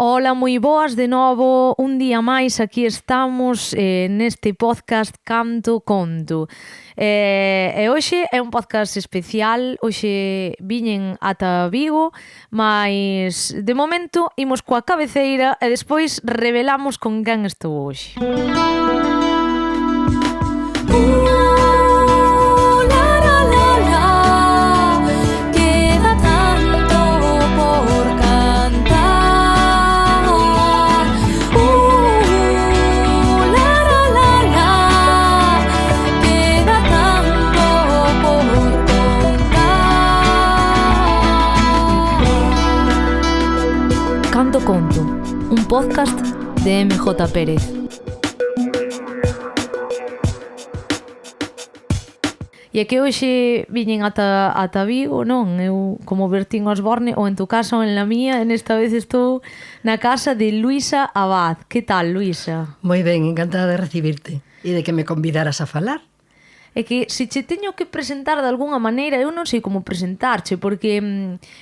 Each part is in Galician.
Ola, moi boas de novo, un día máis aquí estamos neste podcast Canto Conto. E hoxe é un podcast especial, hoxe viñen ata Vigo, mas de momento imos coa cabeceira e despois revelamos con quen estou hoxe. Canto Conto, un podcast de MJ Pérez. E é que hoxe viñen ata Vigo, non? Eu, como Bertín Osborne, ou en tu casa ou en la mía, en esta vez estou na casa de Luisa Abad. Que tal, Luisa? Moi ben, encantada de recibirte e de que me convidaras a falar. É que se che teño que presentar de algunha maneira, eu non sei como presentarche, porque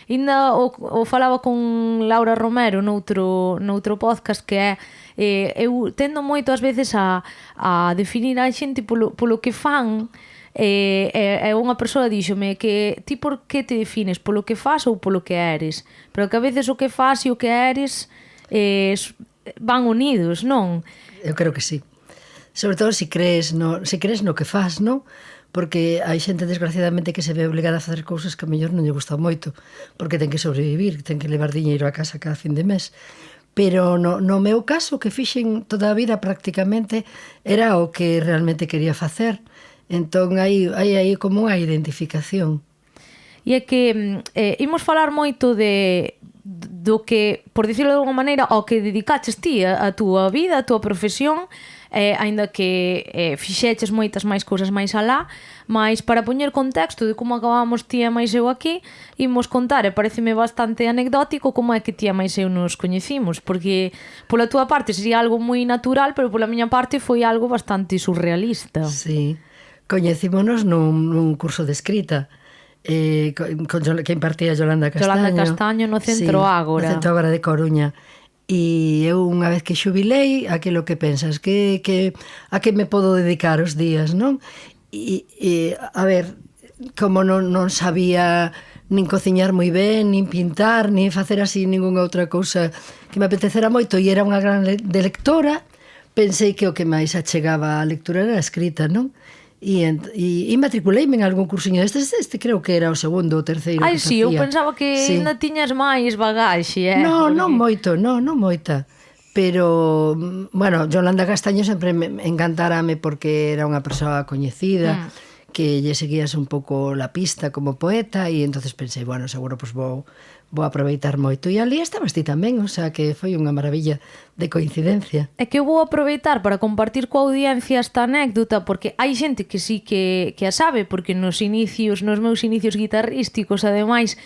ainda o falaba con Laura Romero noutro podcast que é eu tendo moito ás veces a definir a xente polo que fan. E unha persoa díxome que ti por que te defines, polo que fas ou polo que eres, pero que a veces o que fas e o que eres van unidos, non? Eu creo que sí. Sobre todo se crees no que fas, non? Porque hai xente desgraciadamente que se ve obligada a facer cousas que a mellor non lle gusta moito, porque ten que sobrevivir, ten que levar diñeiro a casa cada fin de mes. Pero no meu caso, que fixen toda a vida prácticamente, era o que realmente quería facer. Entón hai como unha identificación. E é que imos falar moito do que, por dicirlo de alguma maneira, ao que dedicaches ti, a túa vida, a túa profesión, aínda que fixeches moitas máis cousas máis alá, mas para poñer contexto de como acabamos ti e máis eu aquí, imos contar, e pareceme bastante anecdótico, como é que ti e máis eu nos coñecimos, porque pola túa parte sería algo moi natural, pero pola miña parte foi algo bastante surrealista. Sí, coñecímonos nun curso de escrita que impartía Yolanda Castaño no Centro Ágora. No Centro Ágora de Coruña. E eu unha vez que xubilei, aquilo que pensas, a que me podo dedicar os días, non? E a ver, como non sabía nin cociñar moi ben, nin pintar, nin facer así ningunha outra cousa que me apetecera moito, e era unha gran de lectora, pensei que o que máis achegaba a lectura era a escrita, non? E matriculeime en algún cursiño destes, creo que era o segundo ou terceiro que facía. Sí, eu pensaba que ainda tiñas máis bagaxe, Non moito, non moita. Pero, bueno, Yolanda Castaño sempre encantárame porque era unha persoa coñecida, que lle seguías un pouco la pista como poeta, e entonces pensei, bueno, seguro pues vou aproveitar moito. E ali estabas ti tamén, o sea que foi unha maravilla de coincidencia. É que eu vou aproveitar para compartir coa audiencia esta anécdota, porque hai xente que sí que a sabe, porque nos meus inicios guitarrísticos, ademais,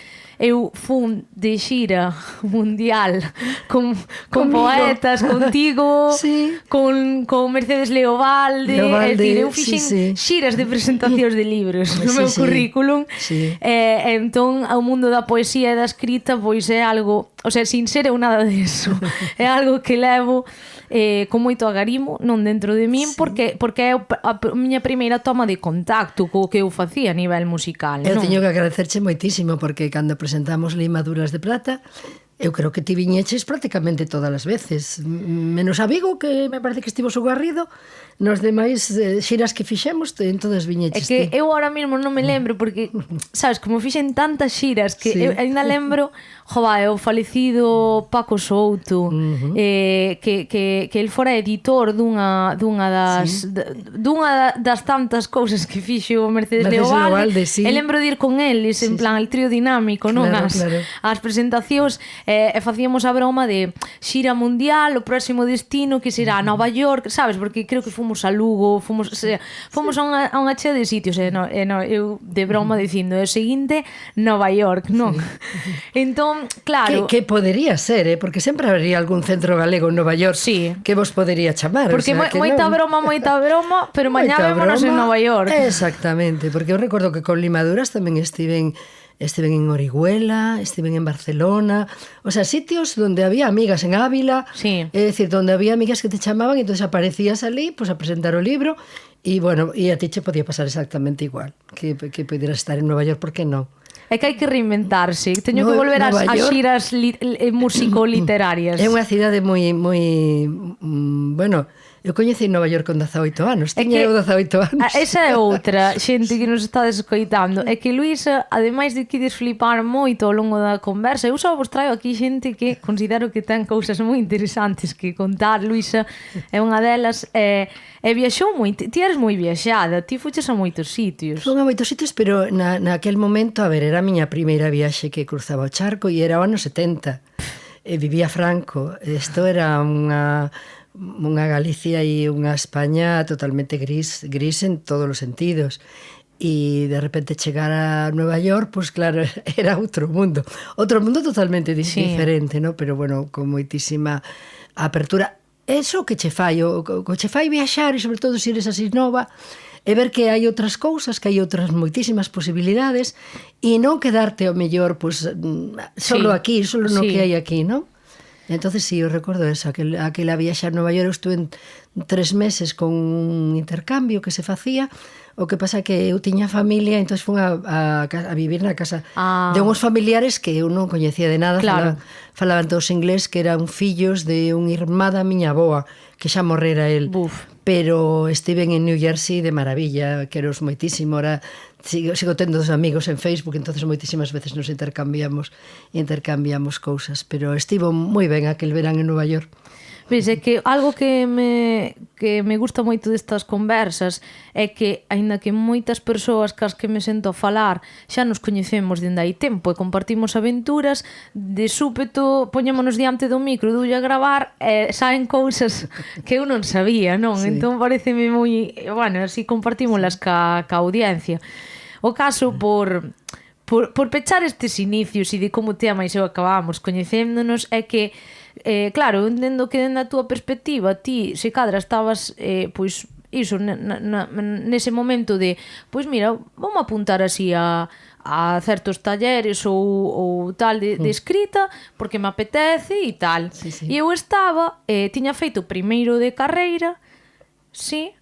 eu fun de xira mundial con poetas, contigo, sí. con Mercedes Leovalde, eu fixen xiras de presentacións de libros no meu currículum. Sí. Entón, o mundo da poesía e da escrita pois é algo, o sea, sin ser eu nada disso, é algo que levo con moito agarimo, non dentro de min, sí. porque é a miña primeira toma de contacto co que eu facía a nivel musical. Eu teño que agradecerche moitísimo, porque cando presentamos Limaduras de Plata, eu creo que ti viñeches prácticamente todas as veces, menos a Vigo, que me parece que estivo Sugarrido. Nos demais xiras que fixemos, en todas viñeches ti. É que eu ahora mesmo non me lembro, porque, sabes, como fixen tantas xiras que eu ainda lembro, o falecido Paco Souto, que el fora editor dunha das tantas cousas que fixo Mercedes Leovalde, sí. E lembro de ir con eles, en plan, el trío dinámico, non? As presentacións, e facíamos a broma de xira mundial, o próximo destino que será Nova York, sabes, porque creo que fomos a Lugo, fomos a unha chea de sitios, eu de broma dicindo, o seguinte Nova York, non? Entón, claro, que podería ser, porque sempre habría algún centro galego en Nova York, sí, que vos podería chamar, porque moita broma, pero mañá vémonos en Nova York. Exactamente, porque eu recordo que con Limaduras tamén estiven estiven en Orihuela, estiven en Barcelona, o sea, sitios donde había amigas en Ávila, Sí. é dicir, donde había amigas que te chamaban e entonces aparecías ali, pues a presentar o libro e, bueno, e a ti che podía pasar exactamente igual que pudieras estar en Nova York, por que non? É que hai que reinventarse. Teño que No, volver ás Nova York xiras músico-literarias. É unha cidade moi, bueno, eu coñeci Nova York con 18 anos, tiña eu 18 anos. Esa é outra xente que nos está descoitando. É que Luísa, ademais de que desflipar moito ao longo da conversa, eu só vos traio aquí xente que considero que ten cousas moi interesantes que contar. Luísa é unha delas, e viaxou moito. Ti eres moi viaxada, ti fuches a moitos sitios. Fun a moitos sitios, pero naquel momento, a ver, era a miña primeira viaxe que cruzaba o charco e era o ano 70. E vivía Franco. Isto era unha Galicia e unha España totalmente gris en todos os sentidos. E de repente chegar a Nueva York, pues claro, era outro mundo totalmente diferente, ¿no? Pero bueno, con moitísima apertura. Eso que che fai, o che fai viaxar, e sobre todo se eres así nova, e ver que hai outras cousas, que hai outras moitísimas posibilidades, e non quedarte ao mellor, pues, solo aquí, solo no que hai aquí, ¿no? Entonces, sí, eu recordo eso, aquela viaxe a Nova York, eu estuve en 3 meses con un intercambio que se facía. O que pasa é que eu tiña familia, entón fun a vivir na casa de uns familiares que eu non coñecía de nada. Claro. Falaban todos inglés, que eran fillos de un irmá da miña avoa, que xa morrera el. Buf. Pero estiven en New Jersey de maravilla, queros moitísimo. Ahora sigo tendo dos amigos en Facebook, entonces moitísimas veces nos intercambiamos cousas, pero estivo moi ben aquel verán en Nova York. Ves, é que algo que me gusta moito destas conversas é que, aínda que moitas persoas cas que me sento a falar xa nos coñecemos dende hai tempo e compartimos aventuras, de súpeto poñémonos diante do micro, doulle a gravar e saen cousas que eu non sabía, non? Sí. Entón pareceme moi... Bueno, así compartímolas ca audiencia. O caso por pechar estes inicios e de como te máis eu acabamos coñecéndonos é que claro, entendo que dende a túa perspectiva ti, se cadra, estabas pois iso, nese momento de pois mira, vamos apuntar así a certos talleres ou tal de escrita porque me apetece e tal. Sí. E eu estaba, tiña feito o primeiro de carreira. Sí.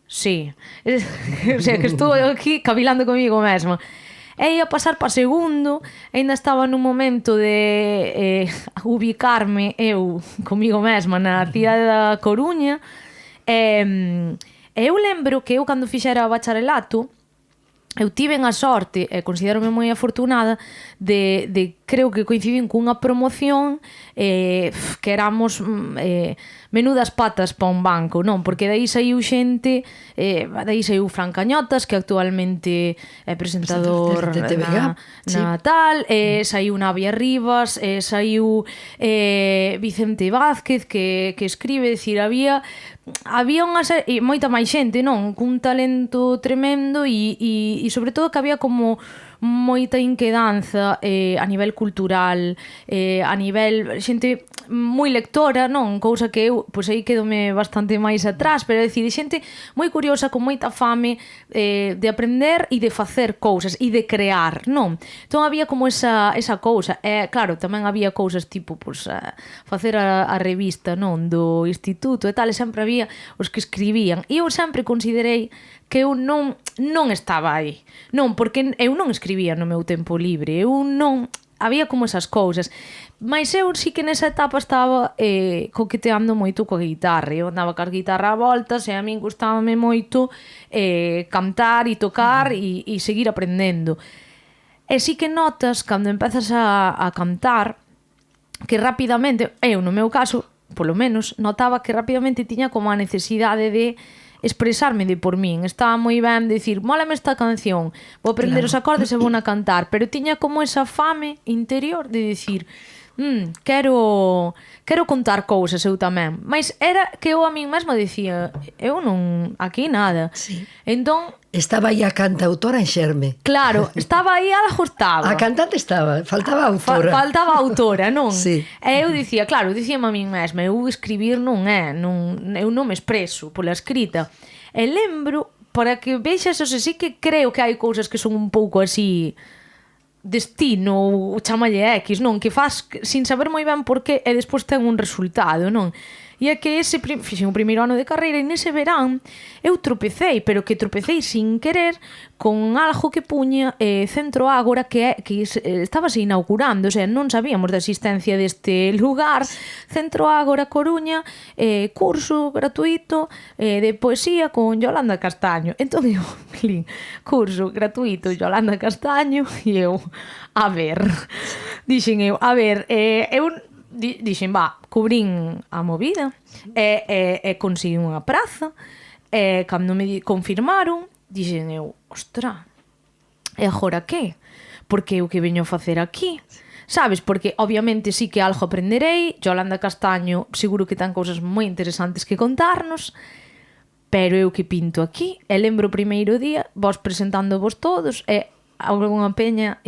O sea, que estou aquí cavilando comigo mesma. E ia pasar para segundo, ainda estaba nun momento de ubicarme eu comigo mesma na cidade da Coruña, e eu lembro que eu cando fixera o bacharelato eu tiven a sorte, e considérome moi afortunada, de creo que coincidín cunha promoción que éramos menudas patas pa un banco, non? Porque daí saiu xente, daí saiu Fran Cañotas, que actualmente é presentador na tal, saiu Navia Rivas, saiu Vicente Vázquez, que escribe, decir, había unha serie, moita máis xente, non? Cun talento tremendo e sobre todo que había como moita inquedanza a nivel cultural, a nivel xente moi lectora, non? Cousa que eu, pois aí quedome bastante máis atrás, pero é dicir, xente moi curiosa, con moita fame de aprender e de facer cousas e de crear, non? Entón había como esa cousa, e claro, tamén había cousas tipo, pois, facer a revista, non? Do instituto e tal, e sempre había os que escribían, e eu sempre considerei que eu non estaba aí. Non, porque eu non escribía no meu tempo libre, eu non... Había como esas cousas. Mas eu sí que nesa etapa estaba coqueteando moito coa guitarra. Eu andaba coa guitarra a voltas e a min gustábame moito cantar e tocar e seguir aprendendo. E sí que notas, cando empezas a cantar, que rapidamente, eu no meu caso, polo menos, notaba que rapidamente tiña como a necesidade de expresarme de por min. Estaba moi ben de dicir, mólame esta canción, vou aprender os acordes e vou na cantar, pero tiña como esa fame interior de dicir, quero contar cousas eu tamén. Mas era que eu a min mesma dicía, eu non, aquí nada. Sí. Entón, estaba aí a cantautora en xerme. Claro, estaba aí, algo estaba. A cantante estaba, faltaba a autora. Faltaba a autora, non? Sí. E eu dicía, claro, dicíame a min mesma, eu escribir non é, eu non me expreso pola escrita. E lembro, para que vexas, o sea, sí que creo que hai cousas que son un pouco así destino ou chamalle X, non? Que faz sin saber moi ben por qué e despois ten un resultado, non? E é que fixen o primeiro ano de carreira e nese verán eu tropecei, pero que tropecei sin querer con algo que puña Centro Ágora que estábase inaugurando, o sea, non sabíamos da existencia deste lugar. Centro Ágora Coruña, curso gratuito de poesía con Yolanda Castaño. Entón eu, curso gratuito Yolanda Castaño e eu, a ver, eu dixen, cubrín a movida e conseguí unha praza e cando me confirmaron dixen eu, ostra, e agora que? Porque o que veño a facer aquí? Sabes, porque obviamente sí que algo aprenderei, Yolanda Castaño seguro que ten cousas moi interesantes que contarnos, pero eu que pinto aquí? E lembro o primeiro día, vos presentando vos todos, e alguna peña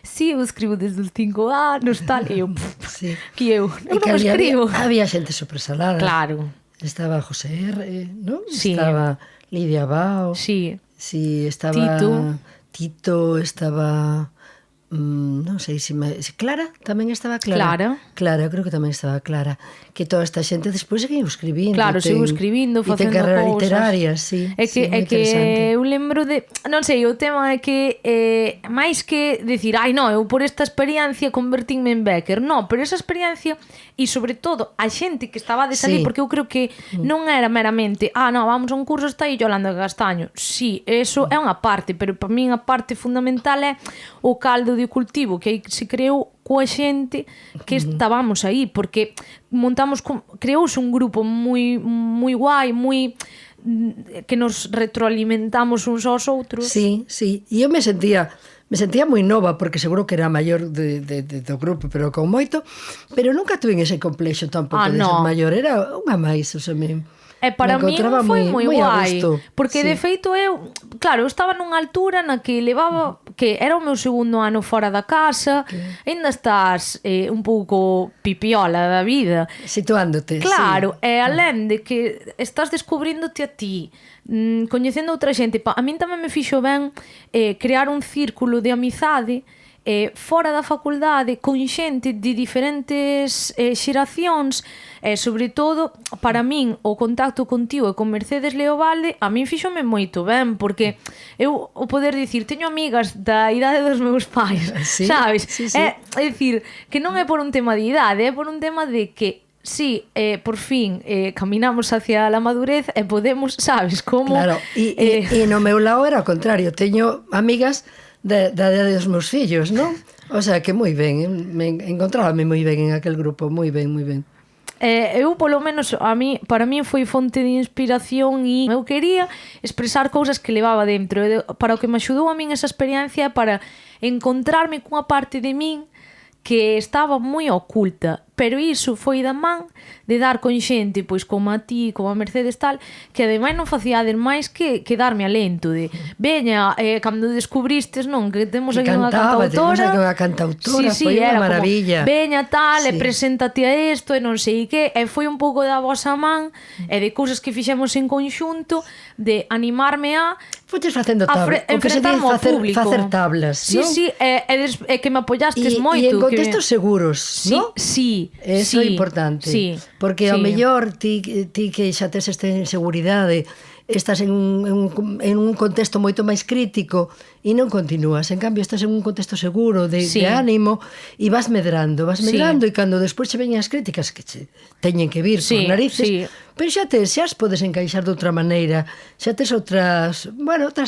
si eu escribo desde os 5 anos tal, e eu sí. Que eu non escribo. Había xente sobresalada. Claro. Estaba José R, ¿no? Sí. Estaba Lidia Bao. Sí. Sí, estaba Tito, estaba non sei se Clara, tamén estaba Clara. Clara, eu creo que tamén estaba Clara. Que toda esta xente despois seguiu escribindo. Claro, seguiu escribindo, facendo cousas. E ten carrera literaria, sí. É que eu lembro de... Non sei, o tema é que máis que decir, non, eu por esta experiencia convertínme en Becker. Non, pero esa experiencia e sobre todo a xente que estaba de salir, porque eu creo que non era meramente non, vamos a un curso, está aí Yolanda Castaño. Sí, eso é unha parte, pero para min a parte fundamental é o caldo de cultivo que aí se creou coa xente que estábamos aí, porque creouse un grupo moi moi guai, moi que nos retroalimentamos uns aos outros. Sí, sí, e eu me sentía moi nova, porque seguro que era a maior do grupo, pero con moito, pero nunca tuve ese complexo tampouco de ser maior, era unha máis, o sea, E para mí foi moi guai, porque de feito eu, claro, eu estaba nunha altura na que levaba, que era o meu segundo ano fora da casa, ainda estás un pouco pipiola da vida, situándote. Claro, e alén de que estás descubríndote a ti, coñecendo outra xente, a min tamén me fixo ben crear un círculo de amizade fora da facultade con xente de diferentes xeracións, e sobre todo para min o contacto contigo e con Mercedes Leovalde a min fíxome moito ben, porque eu o poder dicir, teño amigas da idade dos meus pais, sabes? Sí. É dicir, que non é por un tema de idade, é por un tema de que sí, por fin caminamos hacia a madurez e podemos, sabes, como... Claro, e no meu lado era o contrario, teño amigas da idade dos meus fillos, non? O sea, que moi ben, encontrábame moi ben en aquel grupo, moi ben, moi ben. Eu, polo menos, para mí foi fonte de inspiración e eu quería expresar cousas que levaba dentro. Para o que me axudou a min esa experiencia para encontrarme cunha parte de min que estaba moi oculta, pero iso foi da man de dar con xente, pois como a ti, como a Mercedes tal, que ademais non facíades máis que darme alento de, veña, cando descubristes, non, que temos aquí unha cantautora, foi unha maravilla. Veña tal, e preséntate a isto, e non sei que, e foi un pouco da vosa man, e de cousas que fixemos en conxunto, de animarme a Foches facendo tablas, o que se dice facer tablas, non? Sí, e que me apoyastes moito. E en contextos seguros, non? Sí. Eso é importante, porque ao mellor ti que xa tes esta inseguridade, estás en un contexto moito máis crítico e non continúas. En cambio, estás en un contexto seguro, de ánimo, e vas medrando, e cando despois che veñen as críticas que che teñen que vir por narices, pero xa as podes encaixar de outra maneira, xa tes outras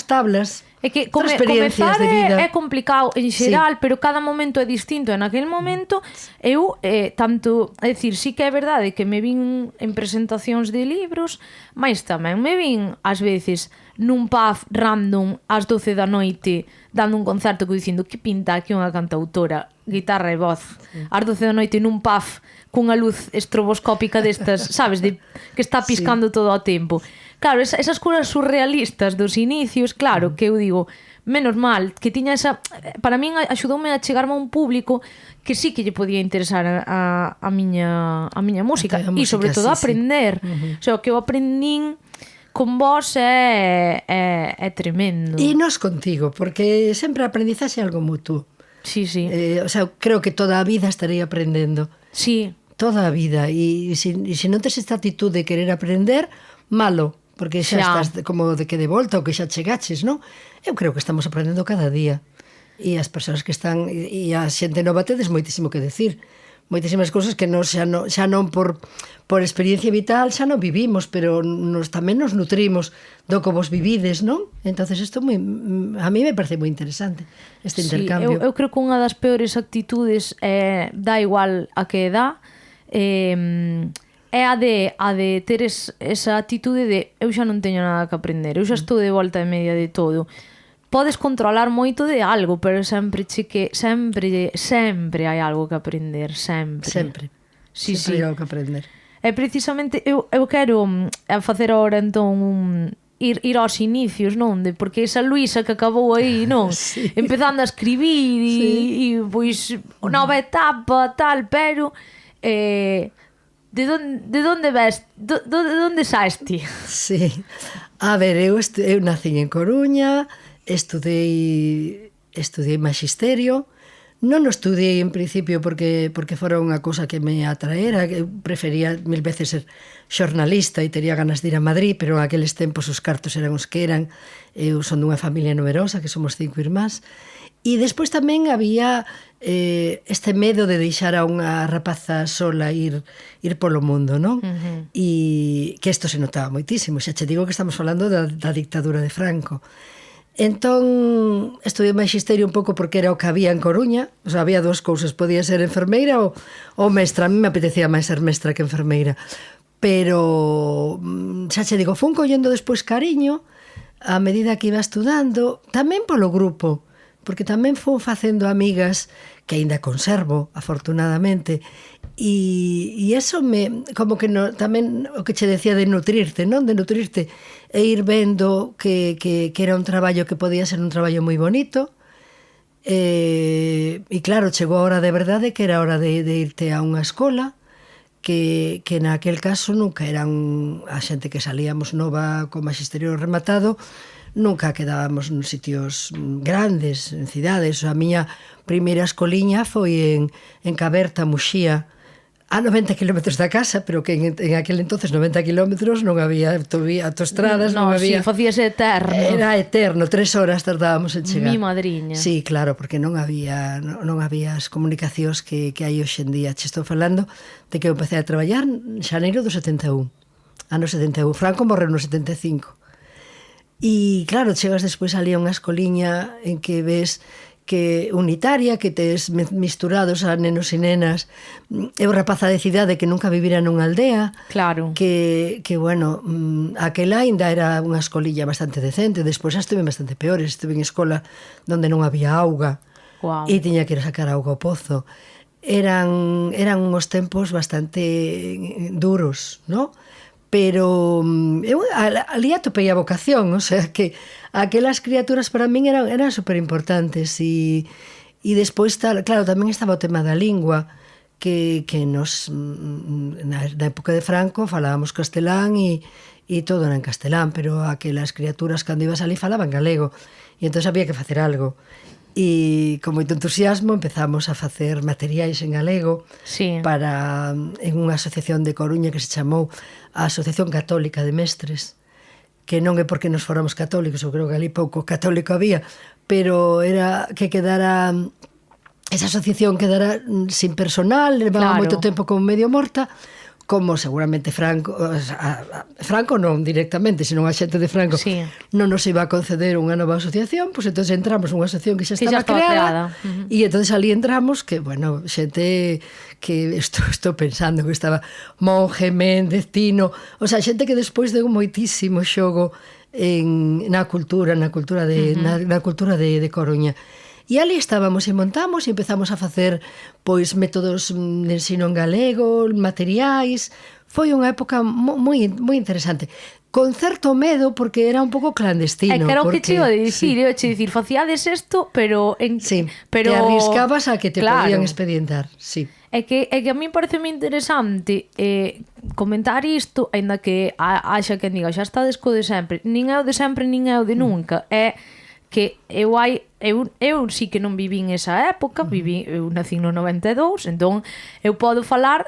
tablas. É que comezar é complicado en xeral, pero cada momento é distinto. En aquel momento eu tanto, é dicir, sí que é verdade que me vin en presentacións de libros, mas tamén me vin ás veces nun pub random ás 12 da noite dando un concerto que dicindo que pinta aquí unha cantautora, guitarra e voz ás 12 da noite nun pub cunha luz estroboscópica destas, sabes, que está piscando todo o tempo. Claro, esas cousas surrealistas dos inicios, claro, que eu digo, menos mal, que tiña esa... Para min axudoume a chegarme a un público que sí que lle podía interesar a miña música, e sobre todo a aprender. O sea, o que eu aprendín con vos é tremendo. E nos contigo, porque sempre a aprendizaxe é algo mutuo. Sí, sí. O sea, creo que toda a vida estaría aprendendo. Sí. Toda a vida. E se non tes esta actitud de querer aprender, malo, porque xa estás como de que de volta ou que xa chegaches, non? Eu creo que estamos aprendendo cada día. E as persoas que están, e a xente nova tedes moitísimo que decir. Moitísimas cousas que xa non por experiencia vital xa non vivimos, pero tamén nos nutrimos do que vos vivides, non? Entonces isto a mí me parece moi interesante este intercambio. Eu creo que unha das peores actitudes dá igual a que dá, é a de ter esa actitude de eu xa non teño nada que aprender, eu xa estou de volta e media de todo. Podes controlar moito de algo, pero sempre hai algo que aprender, sempre. Sí, sempre hai algo que aprender. E precisamente eu quero facer agora entón ir aos inicios, non? Porque esa Luísa que acabou aí, non? Sí. Empezando a escribir e pois nova etapa, tal, pero de onde ves? De onde saes ti? Sí. A ver, eu nací en Coruña, estudei maxisterio. Non o estudei en principio porque fora unha cousa que me atraera. Eu prefería mil veces ser xornalista e tería ganas de ir a Madrid, pero en aqueles tempos os cartos eran os que eran. Eu son dunha familia numerosa, que somos 5 irmás. E despois tamén había este medo de deixar a unha rapaza sola ir polo mundo, non? E que isto se notaba moitísimo. Xa che digo que estamos falando da dictadura de Franco. Entón, estudei magisterio un pouco porque era o que había en Coruña. O sea, había dúas cousas, podía ser enfermeira ou mestra. A mí me apetecía máis ser mestra que enfermeira. Pero, xa che digo, fun collendo despois cariño a medida que iba estudando, tamén polo grupo, porque tamén fun facendo amigas que aínda conservo, afortunadamente, e eso como que tamén o que che decía de nutrirte, non? De nutrirte e ir vendo que era un traballo que podía ser un traballo moi bonito, e claro, chegou a hora de verdade que era hora de irte a unha escola que naquel caso nunca eran a xente que salíamos nova con magisterio rematado, nunca quedábamos nos sitios grandes, en cidades. A miña primeira escoliña foi en Caberta, Muxía, a 90 kilómetros da casa, pero que en aquel entonces 90 kilómetros non había autoestradas, non había... Sí, facíase eterno. Era eterno, 3 horas tardábamos en chegar. Mi madriña. Sí, claro, porque non había as comunicacións que hai hoxe en día. Che estou falando de que eu empecé a traballar en xaneiro do 71. Ano 71. Franco morreu no 75. E claro, chegas despois ali a unha escoliña en que ves que unitaria, que tes misturados a nenos e nenas. Eu rapaza de cidade que nunca vivira nunha aldea. Claro. Que bueno, aquela ainda era unha escolilla bastante decente. Despois estuve bastante peores. Estuve en escola onde non había auga. Wow. E tiña que ir a sacar auga ao pozo. Eran uns tempos bastante duros, non? Pero eu ali atopei a vocación, o sea que aquelas criaturas para min eran superimportantes e despois, claro, tamén estaba o tema da lingua que nos na época de Franco falábamos castelán e todo era en castelán, pero aquelas criaturas cando ibas ali falaban galego e entón había que facer algo. E con moito entusiasmo empezamos a facer materiais en galego, sí, para en unha asociación de Coruña que se chamou a Asociación Católica de Mestres, que non é porque nos fóramos católicos, eu creo que ali pouco católico había, pero era que quedara esa asociación quedara sin personal, levaba moito tempo como medio morta, como seguramente Franco non directamente, senón a xente de Franco, sí, non nos iba a conceder unha nova asociación, pois entón entramos nunha asociación que xa estaba creada. E entón ali entramos que, bueno, xente que estou pensando que estaba Monge, Méndez, Tino, o sea, xente que despois deu moitísimo xogo na cultura de Coruña. E ali estábamos e montamos e empezamos a facer pois métodos de ensino en galego, materiais. Foi unha época moi interesante. Con certo medo porque era un pouco clandestino. É que era o que che iba a dicir, facíades isto, pero te arriscabas a que te podían expedientar, sí. É que a mí parece moi interesante comentar isto, aínda que haxa quen diga xa estades co de sempre. Nin é o de sempre, nin é o de nunca. É que eu sí que non vivín esa época, eu nací no 92, entón eu podo falar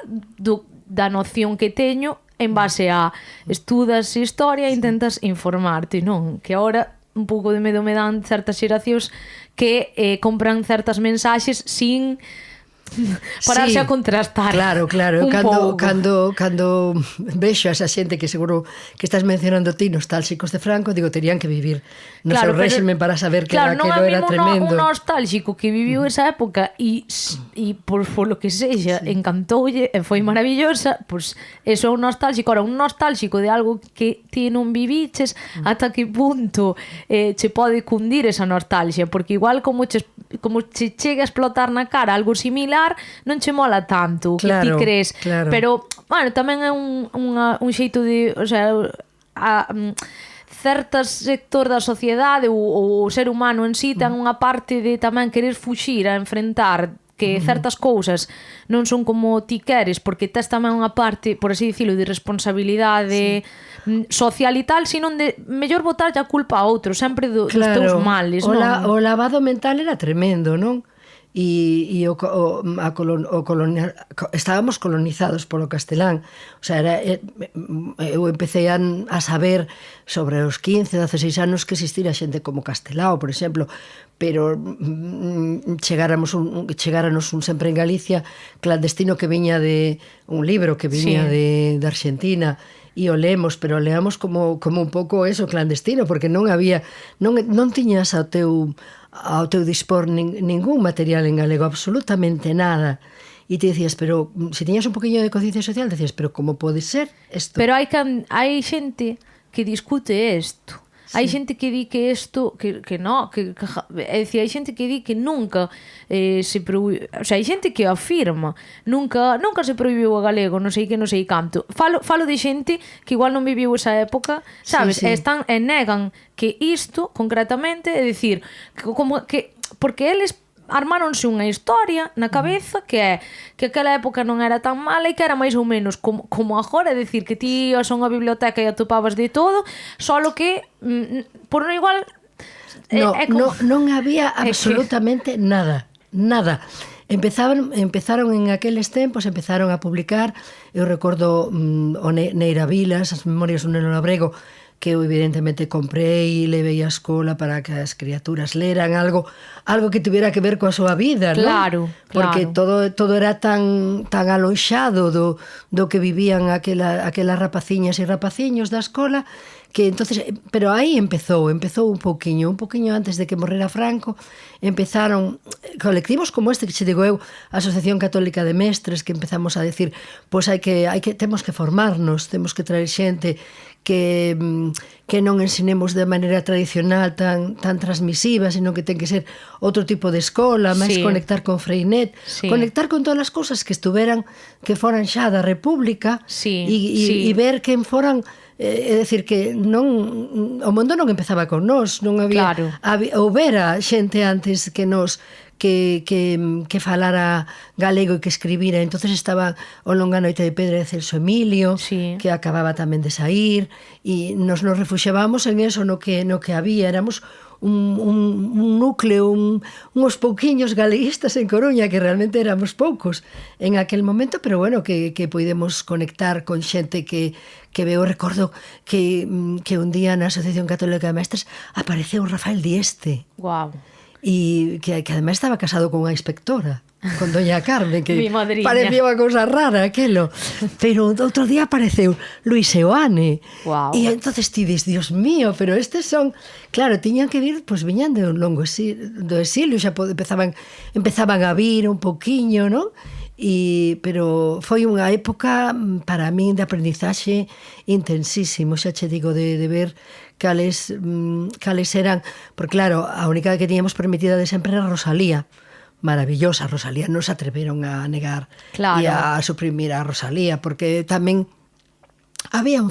da noción que teño en base a estudas historia e intentas informarte, non? Que agora un pouco de medo me dan certas xeracións que compran certas mensaxes sin pararse a contrastar. Claro, cando vexo a esa xente que seguro que estás mencionando ti, nostálxicos de Franco, digo, terían que vivir no seu réximen para saber que aquilo era tremendo. Un nostálxico que viviu esa época e por lo que sexa encantoulle e foi maravillosa, pois eso é un nostálxico. Ahora, un nostálxico de algo que ti non viviches, ata que punto che pode cundir esa nostalgia, porque igual como che chega a explotar na cara algo similar, non che mola tanto, que ti crees, pero bueno, tamén é un xeito de, o sea, certas sector da sociedade ou o ser humano en sí ten unha parte de tamén querer fuxir a enfrentar que certas cousas non son como ti queres, porque tes tamén unha parte, por así dicilo, de responsabilidade social e tal, senón de mellor botarlle a culpa a outro, sempre dos teus males, non? O lavado mental era tremendo, non? E estábamos colonizados polo castelán, o sea, eu empecé a saber sobre os 15, 16 anos que existira xente como Castelao, por exemplo, pero chegáranos un sempre en Galicia clandestino que viña de un libro que viña de Argentina, e o leemos, pero leamos como un pouco eso, clandestino, porque non tiñas ao teu dispor ningún material en galego, absolutamente nada. E te decías, pero se tiñas un poquinho de conciencia social, decías, pero como pode ser isto? Pero hai xente que discute isto. Hai xente que di que isto que non, é dicir, hai xente que di que nunca se prohibiu, o sea, hai xente que afirma nunca se prohibiu o galego, non sei que, non sei canto. Falo de xente que igual non viviu esa época, sabes? Sí. E negan que isto concretamente, é dicir, porque eles armáronse unha historia na cabeza que é que aquela época non era tan mala e que era máis ou menos como agora, é dicir, que ti ibas a unha biblioteca e atopabas de todo, solo que por non igual non había absolutamente nada. Empezaron en aqueles tempos, empezaron a publicar, eu recordo o Neira Vilas, as memorias dun neno labrego, que eu evidentemente comprei e levei á escola para que as criaturas leran algo que tuviera que ver coa súa vida, non? Claro. Porque todo era tan alonxado do que vivían aquelas rapaciñas e rapaciños da escola, que entonces, pero aí empezou un pouquiño antes de que morrera Franco, empezaron colectivos como este que che digo eu, a Asociación Católica de Mestres, que empezamos a decir, pois temos que formarnos, temos que traer xente que non ensinemos de maneira tradicional tan transmisiva, sino que ten que ser outro tipo de escola, máis conectar con Freinet, conectar con todas as cousas que foran xa da República, e ver quen foran. É dicir, que o mundo non empezaba con nós, non había, houbera xente antes que nós que falara galego e que escribira. Entonces estaba o Longa Noite de Pedra de Celso Emilio, que acababa tamén de saír, e nos refuxiábamos en eso, no que había, éramos un núcleo, uns pouquiños galeguistas en Coruña, que realmente éramos poucos en aquel momento, pero bueno, que podemos conectar con xente que veo. Recordo que un día na Asociación Católica de Mestres apareceu Rafael Dieste. Guau. E que ademais estaba casado con unha inspectora, con doña Carmen, que parecía unha cousa rara aquelo, pero outro día apareceu Luis Eoane. Wow. E entonces ti dis, Dios mío, pero estes son, claro, tiñan que vir, pois viñan do longo do exilio, xa empezaban a vir un poquiño, non? Pero foi unha época para min de aprendizaxe intensísimo, xa che digo, de ver cales eran, porque claro, a única que tiñamos permitida de sempre era Rosalía, maravillosa Rosalía, non se atreveron a negar e a suprimir a Rosalía, porque tamén había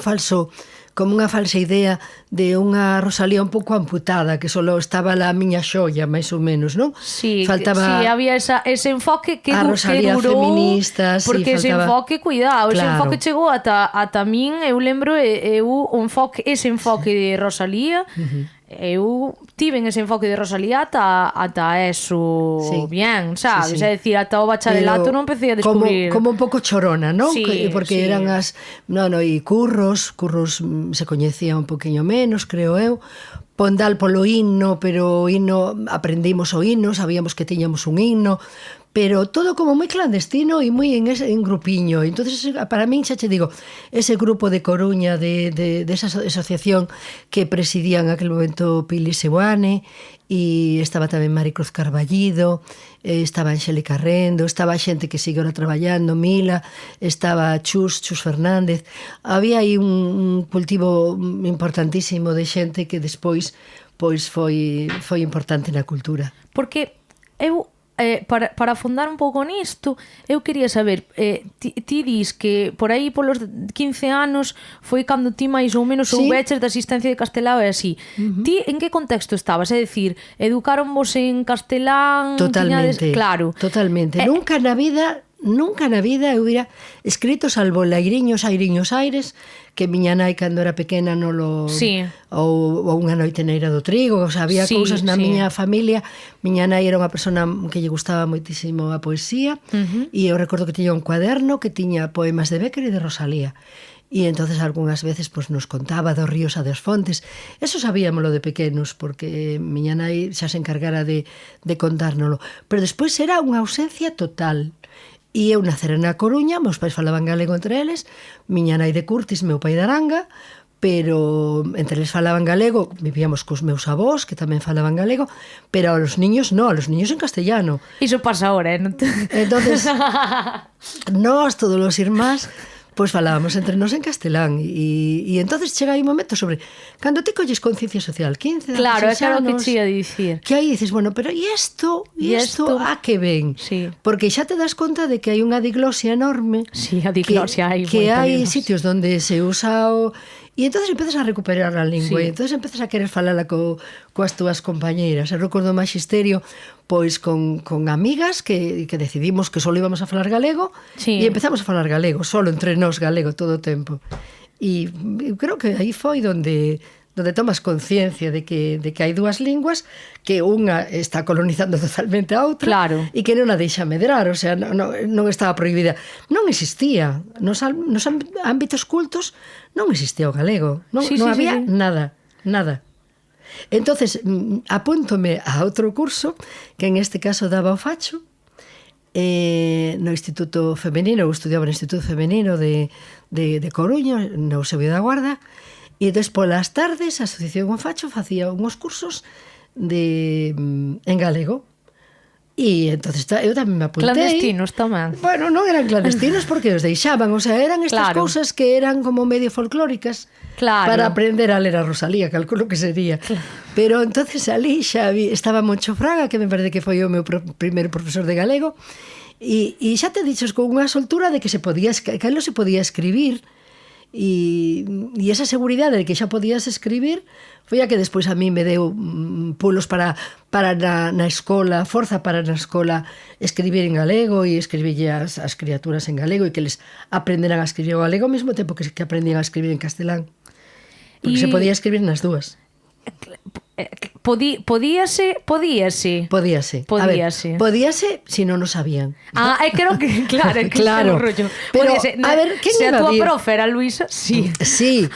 como unha falsa idea de unha Rosalía un pouco amputada, que só estaba a miña xoia, máis ou menos, non? Sí, había ese enfoque que durou, feminista, porque ese enfoque, cuidado, ese enfoque chegou ata min, eu lembro, ese enfoque de Rosalía, eu tiven ese enfoque de Rosalía ata eso bien, sabes? É dicir, ata o bacharelato non empecé a descubrir... Como un pouco chorona, non? Sí, porque eran as... e curros se coñecía un poquinho menos, creo eu. Pondal polo himno, pero o himno, aprendimos o himno, sabíamos que tiñamos un himno, pero todo como moi clandestino e moi en grupiño. Entonces, para min, xa che digo, ese grupo de Coruña, de esa asociación que presidían en aquel momento Pili Seoane, e estaba tamén Maricruz Carballido, estaba Angélica Rendo, estaba xente que sigue ahora traballando, Mila, estaba Chus Fernández. Había aí un cultivo importantísimo de xente que despois pois foi importante na cultura. Porque eu para afundar un pouco nisto, eu quería saber, ti dis que por aí polos 15 anos foi cando ti máis ou menos soubeches da existencia de castelao e así. Ti en que contexto estabas? É dicir, educaronvos en castelán? Totalmente, claro. Totalmente. Nunca na vida eu hubiera escrito, salvo Lairiños, Airiños, Aires, que miña nai cando era pequena ou unha noite neira do trigo, o sea, había cousas na miña familia. Miña nai era unha persona que lle gustaba moitísimo a poesía, e eu recordo que tiña un cuaderno que tiña poemas de Bécquer e de Rosalía. E entonces algunhas veces pues, nos contaba dos ríos a das fontes. Eso sabíamolo de pequenos, porque miña nai xa se encargara de contárnolo. Pero despois era unha ausencia total. E eu nacera na Coruña, meus pais falaban galego entre eles, miña nai de Curtis, meu pai de Aranga, pero entre eles falaban galego, vivíamos cos meus avós, que tamén falaban galego, pero a los niños no, a los niños en castellano. Iso pasa ahora, non? Entonces, nós, todos os irmás, pois falábamos entre nós en castelán e entonces chega aí un momento sobre cando ti colles conciencia social 15, 16 claro, é claro anos, que che ia dicir que aí dices, bueno, pero e isto a que ven? Sí. Porque xa te das conta de que hai unha diglosia enorme, a diglosia que hai sitios onde se usa o... E entonces empezas a recuperar a lingua, e entonces empezas a querer falala coas túas compañeiras. Eu recordo o magisterio pois con amigas que decidimos que só íbamos a falar galego, e empezamos a falar galego, solo entre nós galego todo o tempo. E creo que aí foi onde tomas conciencia de que hai dúas linguas, que unha está colonizando totalmente a outra, e que non a deixa medrar, o sea, non estaba prohibida. Non existía. Nos ámbitos cultos non existía o galego. Non había nada. Entonces, apúntome a outro curso, que en este caso daba o Facho, no Instituto Femenino, eu estudiaba no Instituto Femenino de Coruña, no Eusebio da Guarda, e despois polas tardes a Asociación O Facho facía unhos cursos en galego. E entonces eu tamén me apuntei. Clandestinos tamén. Bueno, non eran clandestinos porque os deixaban, o sea, eran estas cousas que eran como medio folclóricas para aprender a ler a Rosalía, calculo que sería. Pero entonces ali xa estaba Moncho Fraga, que me parece que foi o meu primeiro profesor de galego, e xa te dichos con unha soltura de que aquilo se podía escribir, e esa seguridade de que xa podías escribir foi a que despois a mí me deu pulos para na escola, forza para na escola escribir en galego e escribirlle as criaturas en galego e que les aprenderan a escribir o galego ao mesmo tempo que aprendían a escribir en castelán, porque se podía escribir nas dúas. Podíase. Si non o sabían. Creo que claro. Pero, a ver, quen se a iba túa a vir? profe era Luisa, sí.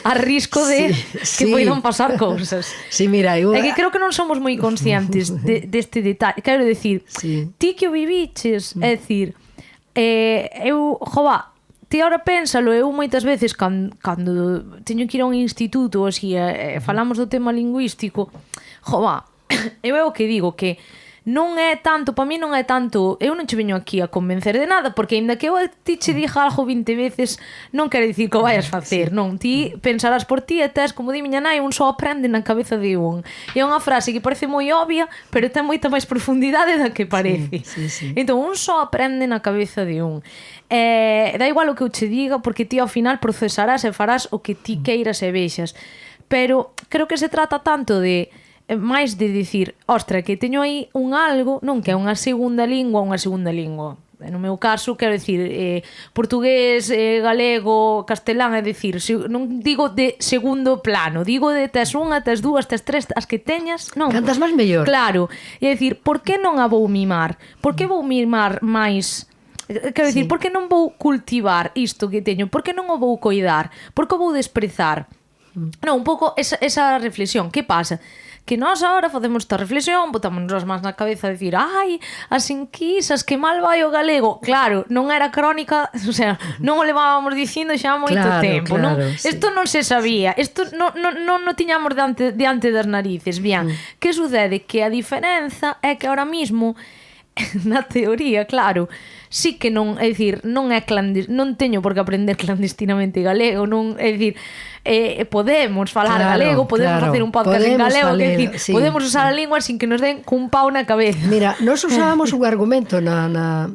A risco de que poidan pasar cousas. Sí, mira, é que creo que non somos moi conscientes deste detalle. Quero dicir, ti que o viviches, é dicir, eu, ti agora pénsalo, eu moitas veces cando teño que ir a un instituto ou así, falamos do tema lingüístico, eu é o que digo, que non é tanto, para mí non é tanto, eu non che veño aquí a convencer de nada, porque ainda que eu ti che diga algo 20 veces, non quere dicir que o vayas facer, non, ti pensarás por ti e tes, como di miña nai, un só aprende na cabeza de un. E é unha frase que parece moi obvia, pero ten moita máis profundidade da que parece. Entón, un só aprende na cabeza de un. Da igual o que eu che diga, porque ti ao final procesarás e farás o que ti queiras e vexas. Pero creo que se trata tanto de máis de dicir, ostra, que teño aí un algo, non que é unha segunda lingua, no meu caso, quero dicir, portugués, galego, castelán, é dicir, non digo de segundo plano, digo de tes unha, tes dúas, tes tres, as que teñas, non. Cantas máis mellor. Claro, é dicir, por que non a vou mimar? Por que vou mimar máis? Quero dicir, por que non vou cultivar isto que teño? Por que non o vou coidar? Por que o vou desprezar? Non, un pouco esa reflexión. Que pasa? Que nós agora facemos esta reflexión, botámonos as mans na cabeza a dicir, ai, as inquisas, que mal vai o galego. Claro, non era crónica, o sea, non o levábamos dicindo xa moito tempo. Claro, Isto non se sabía, isto non tiñamos diante das narices. Bien, que sucede? Que a diferenza é que ahora mismo, na teoría, claro, sí que non, é dicir, non é non teño por que aprender clandestinamente galego, non, é dicir, podemos falar galego, podemos facer un podcast en galego, é dicir, podemos usar a lingua sin que nos den cun pau na cabeza. Mira, nós usábamos un argumento na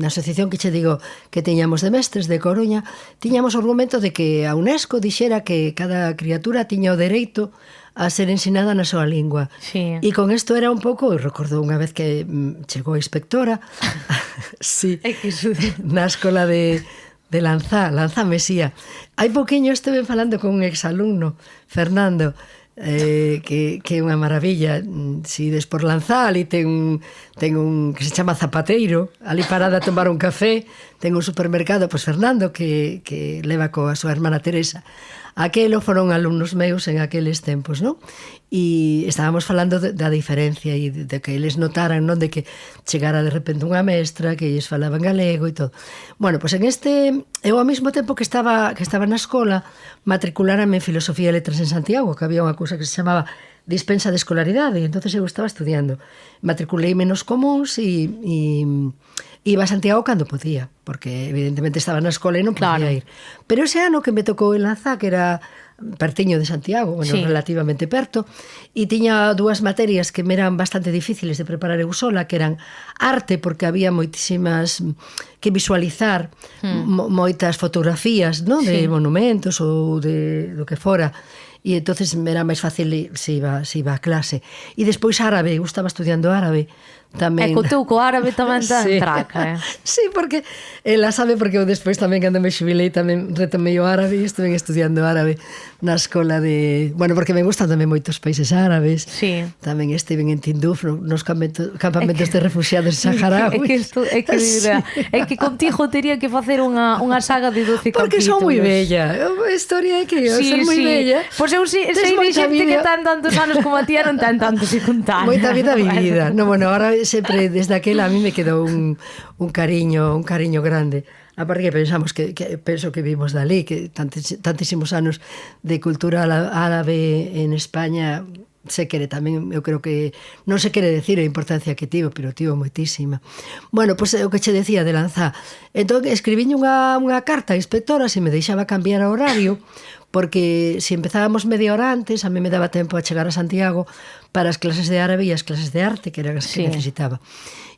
asociación que che digo que teñamos de mestres de Coruña, tiñamos o argumento de que a UNESCO dixera que cada criatura tiña o dereito a ser ensinada na súa lingua. Sí. E con isto era un pouco, recordo unha vez que chegou a inspectora sí, na escola de Lanzá Mesía. Hai poquinho esteve falando con un exalumno, Fernando, que é unha maravilla. Si des por Lanzá, ali ten un que se chama Zapateiro, ali parada a tomar un café, ten un supermercado, pois Fernando, que leva coa súa hermana Teresa. Aquelo foron alumnos meus en aqueles tempos, non? E estábamos falando da diferencia e de que eles notaran, non, de que chegara de repente unha mestra que eles falaban galego e todo. Bueno, pois en eu ao mesmo tempo que estaba na escola, matriculárame en Filosofía e Letras en Santiago, que había unha cousa que se chamaba dispensa de escolaridade, e entonces eu estaba estudiando. Matriculeime nos comuns e iba a Santiago cando podía, porque evidentemente estaba na escola e non podía ir. Pero ese ano que me tocou en Lanzá, que era pertiño de Santiago, bueno, relativamente perto, e tiña dúas materias que me eran bastante difíciles de preparar eu sola, que eran arte, porque había moitísimas que visualizar, moitas fotografías, non, de monumentos ou de do que fora, e entonces me era máis fácil se iba a clase. E despois árabe, eu estaba estudiando árabe tamén. E co teu co árabe tamén tan traca, Sí, porque ela sabe, porque eu despois tamén cando me xubilei tamén retomei o árabe e estuve estudiando árabe na escola de... Bueno, porque me gustan tamén moitos países árabes. Sí. Tamén estive en Tinduf, nos campamentos de refugiados saharauis. É que contigo tería que facer unha saga de 12 capítulos. Porque son moi bella. A historia é que eu son moi bella. Pois eu sei de xente que tan tantos anos como a tía non ten tanto se contar. Moita vida vivida. No, bueno, ahora sempre desde aquela a mí me quedou un cariño grande. Aparte que pensamos penso que vimos dali, que tantísimos anos de cultura árabe en España se quere tamén, eu creo que non se quere decir a importancia que tivo, pero tivo moitísima. Bueno, pois o que che decía de Lanzá. Entón, escribiñe unha carta a inspectora se me deixaba cambiar o horario, porque se empezábamos media hora antes, a mí me daba tempo a chegar a Santiago para as clases de árabe e as clases de arte, que eran as que necesitaba.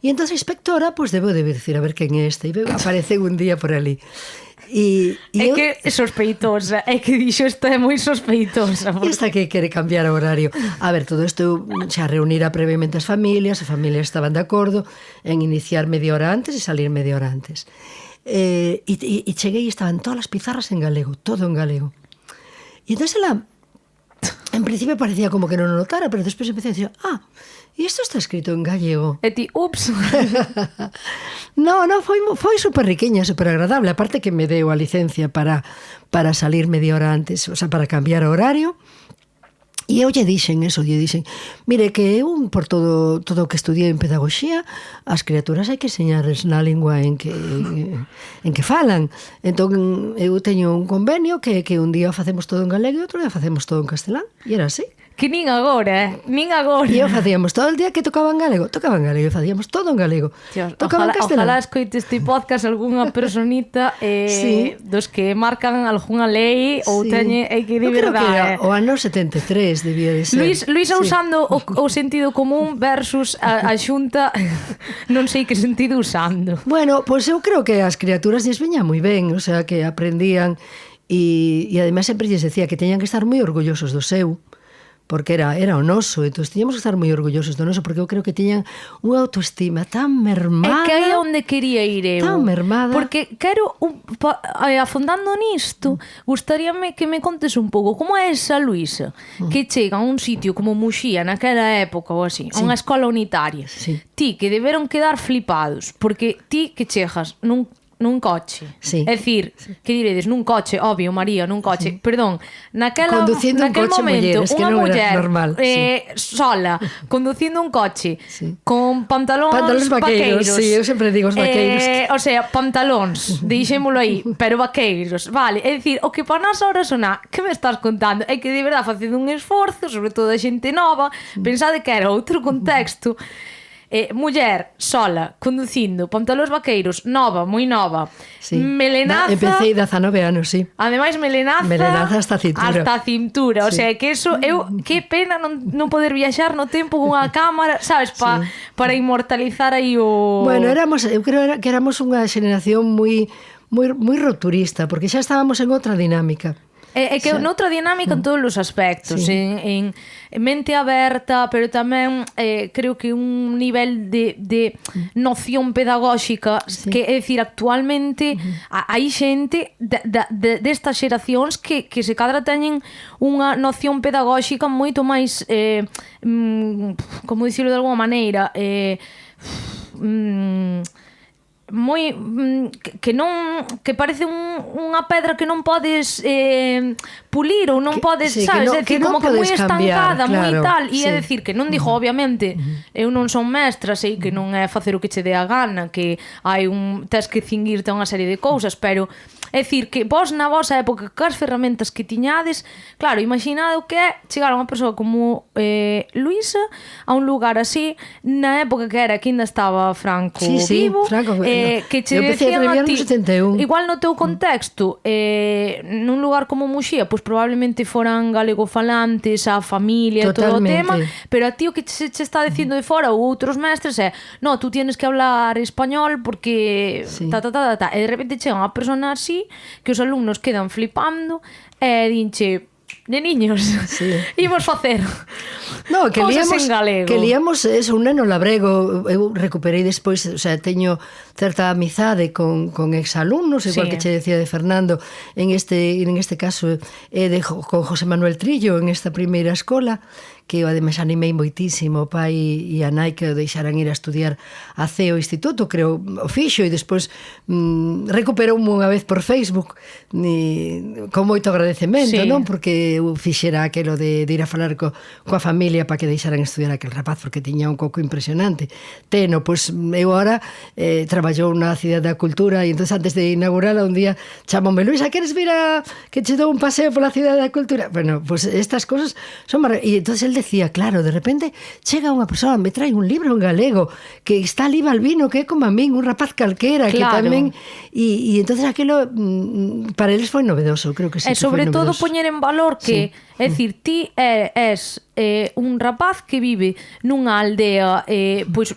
E entón a inspectora, pois debo de decir, a ver quen é este, e aparece un día por ali. É que é sospeitosa, é que dixo isto é moi sospeitosa. Esta que quere cambiar o horario. A ver, todo isto xa reunira previamente as familias estaban de acordo en iniciar media hora antes e salir media hora antes. E cheguei e estaban todas as pizarras en galego, todo en galego. E entón ela, en principio parecía como que non o notara, pero despois empecé a decir, e isto está escrito en gallego. E ti, ups. No, foi super riquiña, super agradable. Aparte que me deu a licencia para salir media hora antes, o sea, para cambiar o horario. E eu lle dixen, mire, que eu por todo o que estudiei en pedagogía, as criaturas hai que enseñarles na lingua en que falan. Entón, eu teño un convenio que un día facemos todo en galego e outro día facemos todo en castelán. E era así. Que nin agora. E eu facíamos todo o día que tocaban galego e facíamos todo en galego. Dios, ojalá escoite este podcast algunha personita dos que marcan algunha lei ou teñe que de verdade. O ano 73 debía de ser. Luís usando o sentido común versus a xunta non sei que sentido usando. Bueno, pois eu creo que as criaturas lles veña moi ben, o sea, que aprendían e ademais sempre lles decía que teñan que estar moi orgullosos do seu, porque era o noso, entón tiñamos que estar moi orgullosos do noso, porque eu creo que tiñan unha autoestima tan mermada. É que aí onde quería ir eu. Tan mermada. Porque quero, afondando nisto, gustaríame que me contes un pouco como é esa Luisa que chega a un sitio como Muxía naquela época ou así, a unha escola unitaria. Sí. Ti que deberon quedar flipados, porque ti que chegas nun coche. Sí. É dicir, que diredes, nun coche, obvio, María, nun coche, perdón, naquel coche momento, muller, es que unha non era muller normal, sola, conducindo un coche, sí, con pantalóns vaqueiros. Sí, eu sempre digo os vaqueiros. O sea, pantalóns, deixémolo aí, pero vaqueiros, vale, é dicir, o que para nós ahora sona, que me estás contando? É que de verdade facendo un esforzo, sobre todo a xente nova, pensade que era outro contexto. Muller sola, conducindo, pantalóns vaqueiros, nova, moi nova, sí, melenaza. Empecé 19 anos, sí. Ademais, melenaza hasta a cintura. Hasta a cintura, sí. O sea, que eso, que pena non poder viaxar no tempo con unha cámara, sabes, para inmortalizar aí o... Bueno, eu creo que éramos unha xeración moi rupturista, porque xa estábamos en outra dinámica. É que noutra dinámica en todos os aspectos, sí, en mente aberta, pero tamén creo que un nivel de noción pedagóxica, sí, que é dicir, actualmente hai xente destas xeracións que se cadra teñen unha noción pedagóxica moito máis como dicirlo de alguma maneira moi que parece unha pedra que non podes pulir ou non podes, sí, sabes, que non como que moi estancada, moi tal, e sí, é dicir que non digo obviamente, eu non son mestra, sei que non é facer o que che dé a gana, que hai tes que cinguirte a unha serie de cousas, pero é dicir que vos na vosa época cas ferramentas que tiñades, claro, imaginade o que é chegar a unha persoa como Luisa a un lugar así na época que era que ainda estaba Franco vivo, Franco, que che decían a ti, igual no teu contexto, nun lugar como Muxía, pois probablemente foran galegofalantes, a familia, todo o tema, pero a ti o que che está dicindo de fora ou outros mestres é, no, tú tienes que hablar español porque e de repente chega unha persona así que os alumnos quedan flipando e dinche, de niños, sí, imos facer que cousas en galego. Que líamos eso, un neno labrego. Eu recuperei despois, o sea, teño certa amizade con exalumnos, igual que che decía de Fernando, en este caso con José Manuel Trillo, en esta primeira escola, que eu ademais animei moitísimo o pai e a nai que o deixaran ir a estudiar a CEO Instituto, creo, o fixo, e despois recuperoume unha vez por Facebook con moito agradecemento, sí, non? Porque eu fixera aquelo de ir a falar coa familia para que deixaran estudiar aquel rapaz, porque tiña un coco impresionante. Teno, pois eu ahora traballou na Cidade da Cultura e entón antes de inaugurala un día chamoume, Luisa, queres vir a que che dou un paseo pola Cidade da Cultura? Bueno, pois estas cosas son maravillosas. E entón el decía, claro, de repente chega unha persoa, me trae un libro en galego que está ali Balbino, que é como a min, un rapaz calquera, claro, que tamén e entonces aquilo para eles foi novedoso, creo que sí. E sobre todo poñer en valor que, é dicir, ti és un rapaz que vive nunha aldea pois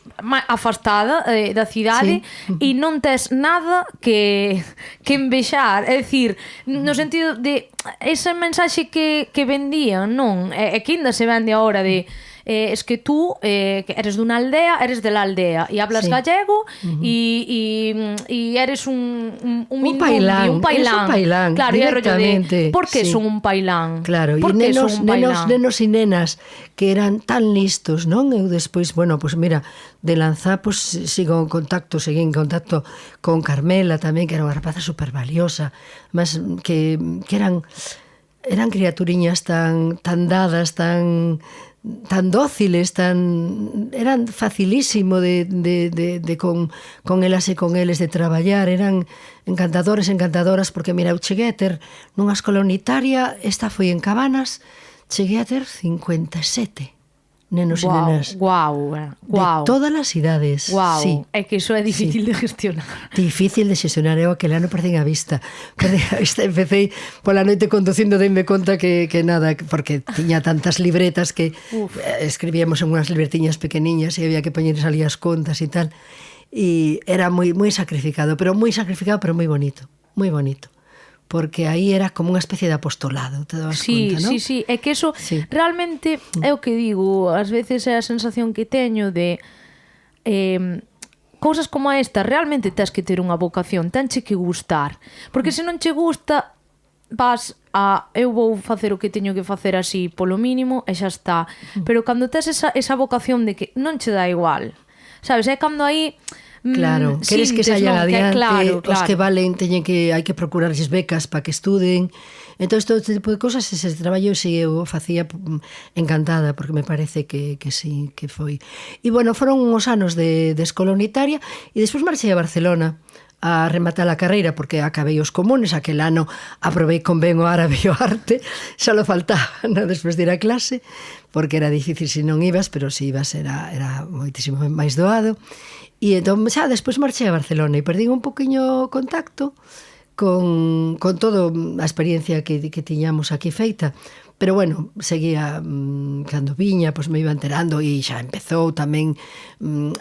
afastada da cidade, sí, e non tes nada que envexar, é dicir, no sentido de ese mensaxe que vendían, non? É que ainda se vende agora de es que tú que eres dunha aldea, eres de la aldea e hablas, sí, gallego e eres un pailán, claro, directamente. Por que, sí, son un pailán? Claro, e nenos e nenas que eran tan listos, non? Eu despois, bueno, pois mira, de Lanzá, pois seguí en contacto con Carmela tamén, que era unha rapaza super valiosa, mas que eran criaturiñas tan dadas, tan dóciles, eran facilísimo de con elas e con eles de traballar, eran encantadoras, porque mira, eu cheguei a ter nunha escola unitaria, esta foi en Cabanas, cheguei a ter 57 nenos e nenas. De todas as idades. Sí. É que iso é difícil, sí, de gestionar. Difícil de gestionar, eu aquel ano perdín a vista. Empecé pola noite conducindo, deime conta que nada, porque tiña tantas libretas que escribíamos en unhas libretiñas pequeniñas e había que poñer ali as contas e tal. E era moi sacrificado, pero moi bonito. Moi bonito. porque aí era como unha especie de apostolado, te dabas conta, non? Sí, é que eso realmente é o que digo, ás veces é a sensación que teño de cousas como esta, realmente tens que ter unha vocación, tenche que gustar, porque se non che gusta, vas a eu vou facer o que teño que facer así polo mínimo e xa está, pero cando tes esa vocación de que non che dá igual, sabes, é cando aí Claro, queres que saia adiante, os que valen hai que procurarlles becas para que estuden. Entón, todo este tipo de cosas, ese traballo si eu facía encantada, porque me parece que sí, que foi. E, bueno, foron uns anos de escola unitaria e despois marchei a Barcelona a rematar a carreira, porque acabei os comunes, aquel ano aprobei con ben o árabe e o arte, xa lo faltaba, no, despois de ir a clase, porque era difícil se non ibas, pero se ibas era moitísimo máis doado. E entón xa despois marchei a Barcelona e perdín un poquinho contacto con todo a experiencia que tiñamos aquí feita. Pero bueno, seguía cando viña, pois me iba enterando e xa empezou tamén,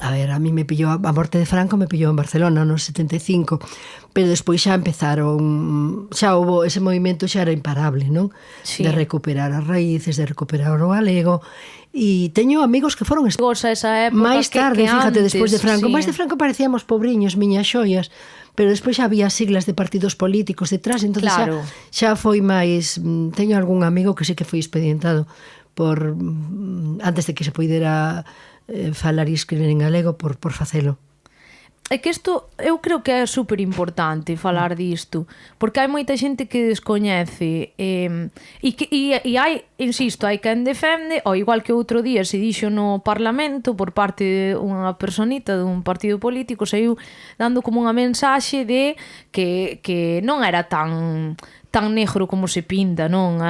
a ver, a mí me pillou a morte de Franco, me pillou en Barcelona no 75, pero despois xa empezaron, xa houbo ese movimento, xa era imparable, non? Sí. De recuperar as raíces, de recuperar o galego. E teño amigos que foron esa época máis tarde, que fíjate, antes, despois de Franco. sí. Máis de Franco parecíamos pobriños, miñas xoias, pero despois xa había siglas de partidos políticos detrás, entón claro. xa foi máis... Teño algún amigo que sí que foi expedientado por antes de que se poidera falar e escribir en galego por facelo. É que isto, eu creo que é super importante falar disto, porque hai moita xente que descoñece e hai, insisto, hai quen defende, ou igual que outro día se dixo no Parlamento por parte de unha personita dun partido político, saiu dando como unha mensaxe de que non era tan negro como se pinta, non?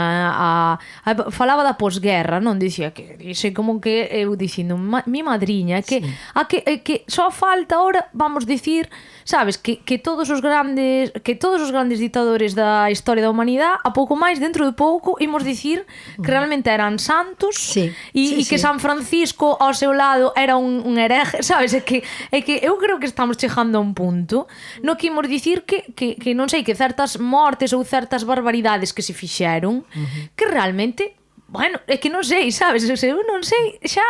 Falaba da posguerra, non? Dicía que como que eu dicindo, mi madriña, que só falta ahora, vamos dicir, sabes, que todos os grandes ditadores da historia da humanidade, a pouco máis dentro de pouco imos dicir que realmente eran santos e que San Francisco ao seu lado era un hereje, sabes? É que eu creo que estamos chegando a un punto no que imos dicir que non sei, que certas mortes ou certas barbaridades que se fixeron que realmente, bueno, é que non sei, sabes? Eu non sei xa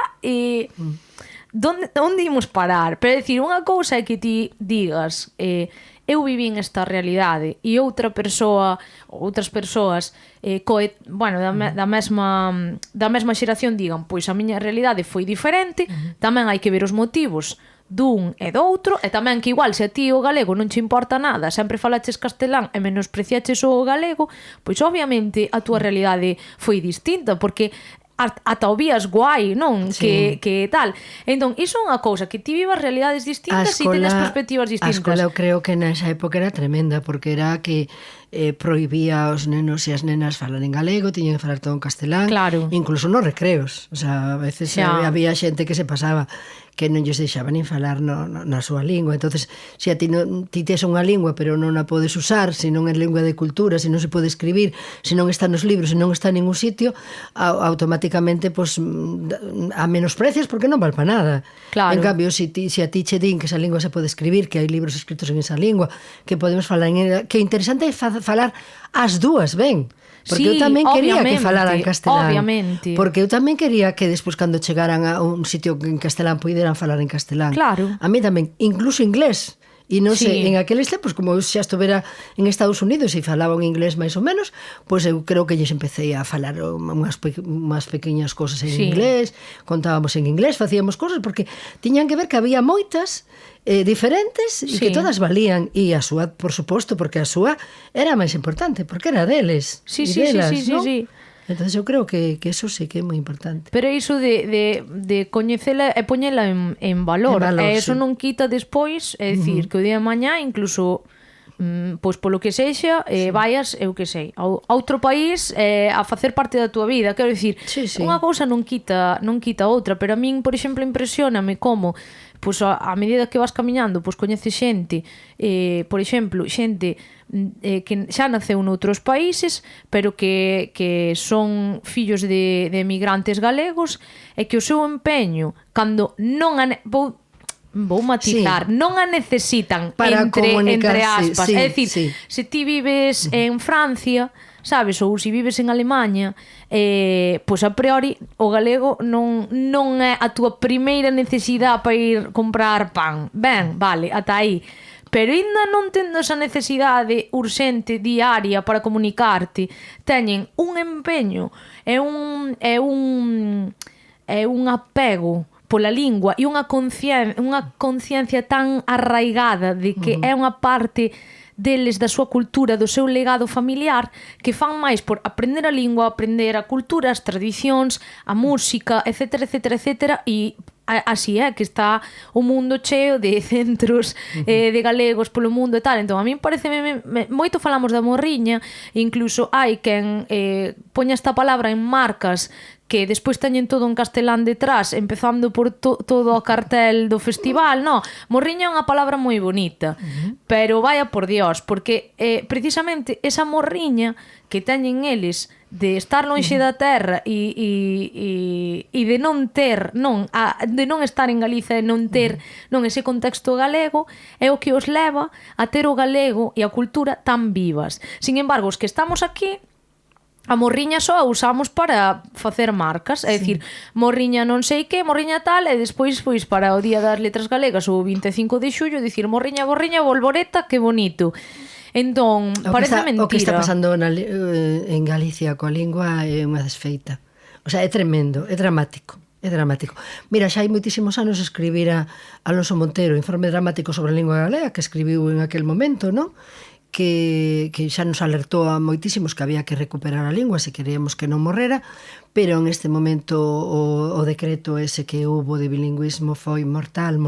onde imos parar, pero é dicir, unha cousa é que ti digas eu viví en esta realidade e outra persoa, outras persoas bueno, da mesma xeración digan, pois a miña realidade foi diferente, tamén hai que ver os motivos dun e do outro, e tamén que igual se a ti o galego non che importa nada, sempre falaches castelán e menospreciaches o galego, pois obviamente a túa realidade foi distinta, porque ata o vías guai, non? Sí. Que tal. Entón, iso é unha cousa, que ti vivas realidades distintas e tenes perspectivas distintas. A escola eu creo que nesa época era tremenda, porque era que prohibía aos nenos e as nenas falar en galego, tiñen que falar todo en castelán, claro. Incluso nos recreos, o sea, a veces había xente que se pasaba que non lles deixaban nin falar na súa lingua. Entonces, se a ti tes unha lingua pero non a podes usar, se non é lingua de cultura, se non se pode escribir, se non está nos libros, se non está en ningún sitio, automáticamente pues, a menosprecias porque non val para nada. Claro. En cambio, se a ti che din que esa lingua se pode escribir, que hai libros escritos en esa lingua, que podemos falar en ela, que interesante é falar as dúas, ben. Porque eu tamén quería que falaran castelán. Obviamente. Porque eu tamén quería que despois cando chegaran a un sitio en castelán poideran falar en castelán. Claro. A mí tamén, incluso inglés. E non sei, en aqueles tempos, como eu xa estuvera en Estados Unidos e falaba un inglés máis ou menos, pois eu creo que lles empecé a falar unhas pequeñas cosas en inglés, contábamos en inglés, facíamos cosas, porque tiñan que ver que había moitas diferentes e que todas valían, e a súa, por suposto, porque a súa era máis importante, porque era deles e delas, non? Sí. Entonces eu creo que eso sí que é moi importante. Pero iso de coñecela e poñela en valor, e eso non quita despois, é dicir, que o día de mañá incluso pois polo que sexa, vayas, eu que sei, a outro país a facer parte da túa vida, quero dicir, unha cousa non quita outra, pero a min, por exemplo, impresióname como pois a medida que vas camiñando, pois coñeces xente, por exemplo, xente que xa naceu noutros países, pero que son fillos de emigrantes galegos, e que o seu empeño, cando non vou matizar, non a necesitan para entre aspas. sí, É dicir, sí. se ti vives en Francia, sabes, ou se vives en Alemanha, pois a priori o galego non é a túa primeira necesidade para ir comprar pan. Ben, vale, ata aí. Pero ainda non tendo esa necesidade urxente, diaria, para comunicarte, teñen un empeño e un apego pola lingua e unha conciencia tan arraigada de que é unha parte deles, da súa cultura, do seu legado familiar, que fan máis por aprender a lingua, aprender a cultura, as tradicións, a música, etcétera, etcétera, etcétera, e así é que está o mundo cheo de centros de galegos polo mundo e tal. Entón, a min parece moito falamos da morriña, incluso hai quen poña esta palabra en marcas que despois teñen todo en castelán detrás, empezando por todo o cartel do festival. No, morriña é unha palabra moi bonita, pero vaya por Dios, porque precisamente esa morriña que teñen eles de estar lonxe da terra e de non ter, de non estar en Galiza e non ter ese contexto galego, é o que os leva a ter o galego e a cultura tan vivas. Sin embargo, os que estamos aquí, a morriña só a usamos para facer marcas, é dicir, morriña non sei que, morriña tal, e despois pois para o Día das Letras Galegas o 25 de xullo dicir morriña, borriña, bolboreta, que bonito. Entón, parece mentira. O que está pasando en Galicia coa lingua é unha desfeita. O sea, é tremendo, é dramático. É dramático. Mira, xa hai moitísimos anos escribira Alonso Montero, informe dramático sobre a lingua galega, que escribiu en aquel momento, non? Que xa nos alertou a moitísimos que había que recuperar a lingua se queríamos que non morrera, pero en este momento o decreto ese que hubo de bilingüismo foi mortal,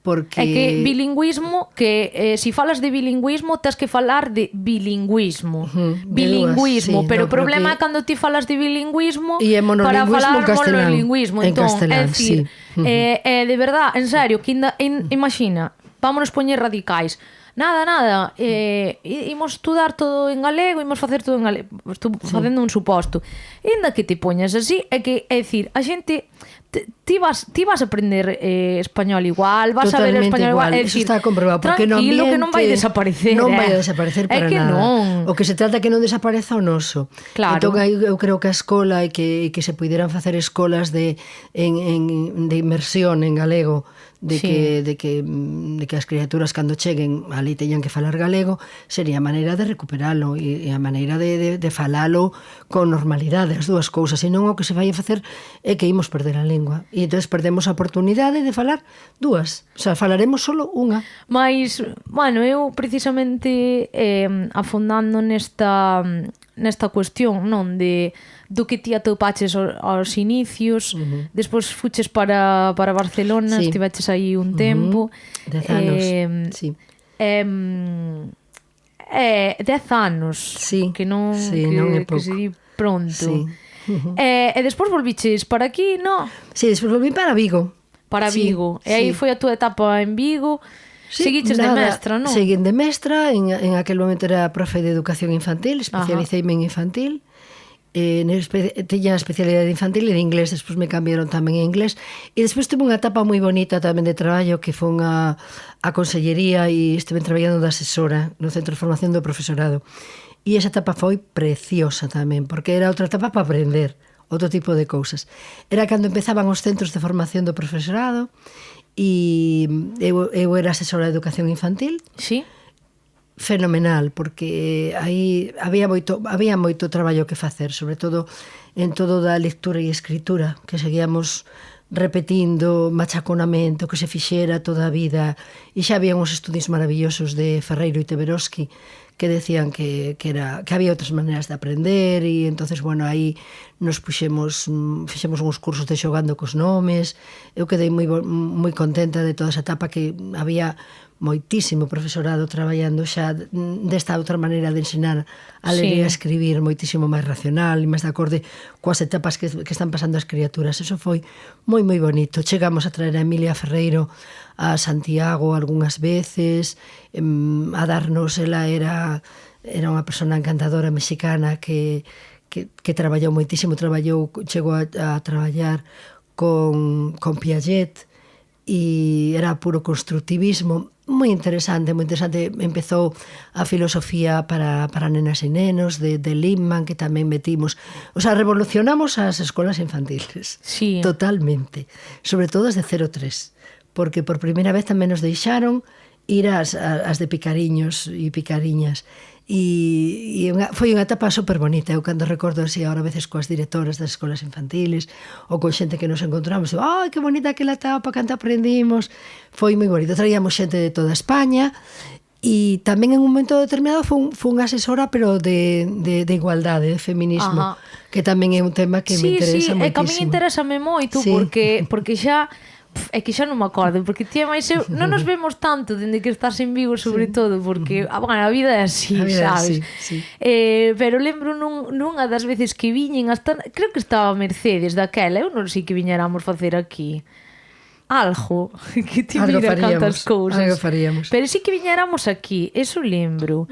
porque... É que bilingüismo, que si falas de bilingüismo tes que falar de bilingüismo. Bilingüismo, sí, pero o problema é cando ti falas de bilingüismo para falar monolingüismo. Entón, é dicir, de verdad, en serio, que imagina, vámonos poñer radicais. Nada, imos estudar todo en galego, imos facer todo en galego. Estou facendo un suposto. Inda que te poñas así, é dicir, a xente ti vas a aprender español igual, vas totalmente a ver español igual, é dicir, está comprobado, porque no tranquilo, ambiente que non vai desaparecer. Non vai desaparecer para que nada. Non. O que se trata é que non desapareza o noso. Claro. Entón, eu creo que a escola e que se puderan facer escolas de inmersión en galego, de que as criaturas cando cheguen ali teñan que falar galego, sería a maneira de recuperalo e a maneira de falalo con normalidade, as dúas cousas. E non o que se vai a facer é que imos perder a lingua. E entón perdemos a oportunidade de falar dúas. O sea, falaremos solo unha. Mas, bueno, eu precisamente afondando nesta cuestión, non, do que ti atopaches aos inicios, despois fuches para Barcelona, estiveches aí un tempo. 10 anos, sí. 10 anos, sí, que non é pouco, que se di pronto. Sí. E despois volviches para aquí, non? Sí, despois volví para Vigo. Para Vigo. E aí foi a túa etapa en Vigo. Seguiches de mestra, non? Seguín de mestra, en aquel momento era profe de educación infantil, especialiceime en infantil. Tiña a especialidade infantil e de inglés, despois me cambiaron tamén en inglés, e despois tuve unha etapa moi bonita tamén de traballo que foi a consellería e estive traballando de asesora no Centro de Formación do Profesorado, e esa etapa foi preciosa tamén, porque era outra etapa para aprender outro tipo de cousas. Era cando empezaban os centros de formación do profesorado e eu era asesora de educación infantil. Sí. Fenomenal, porque aí había moito traballo que facer, sobre todo en todo da lectura e escritura, que seguíamos repetindo machaconamente o que se fixera toda a vida, e xa había uns estudios maravillosos de Ferreiro e Teberoski que decían que había outras maneiras de aprender, e entonces, bueno, aí nos fixemos uns cursos de xogando cos nomes. Eu quedei moi contenta de toda esa etapa, que había moitísimo profesorado traballando xa desta outra maneira de ensinar a ler e a escribir, moitísimo máis racional e máis de acorde coas etapas que están pasando as criaturas. Eso foi moi bonito. Chegamos a traer a Emilia Ferreiro a Santiago algunhas veces, a darnos, ela era unha persona encantadora mexicana que traballou moitísimo, chegou a traballar con Piaget, e era puro constructivismo, moi interesante, moi interesante. Empezou a filosofía para nenas e nenos de Lippmann, que tamén metimos. O sea, revolucionamos as escolas infantiles. Sí. Totalmente. Sobre todo as de 0-3. Porque por primeira vez tamén nos deixaron ir as de picariños e picariñas. E foi unha etapa super bonita. Eu cando recordo así ahora a veces coas directoras das escolas infantiles ou con xente que nos encontramos, ai, que bonita aquela etapa, canto aprendimos. Foi moi bonito. Traíamos xente de toda España e tamén en un momento determinado fun asesora pero de igualdade, de feminismo. Ajá. Que tamén é un tema que me interesa moitísimo. Sí, que a mí interésame moito porque xa é que xa non me acordo, porque ti e máis eu non nos vemos tanto dende que estás en Vigo, sobre todo, porque a vida é así, sabes? Sí. Pero lembro nunha das veces que viñen hasta, creo que estaba Mercedes daquela, eu non sei que viñéramos facer aquí algo, que ti mira cantas cousas. Algo faríamos. Pero sí que viñéramos aquí, eso lembro.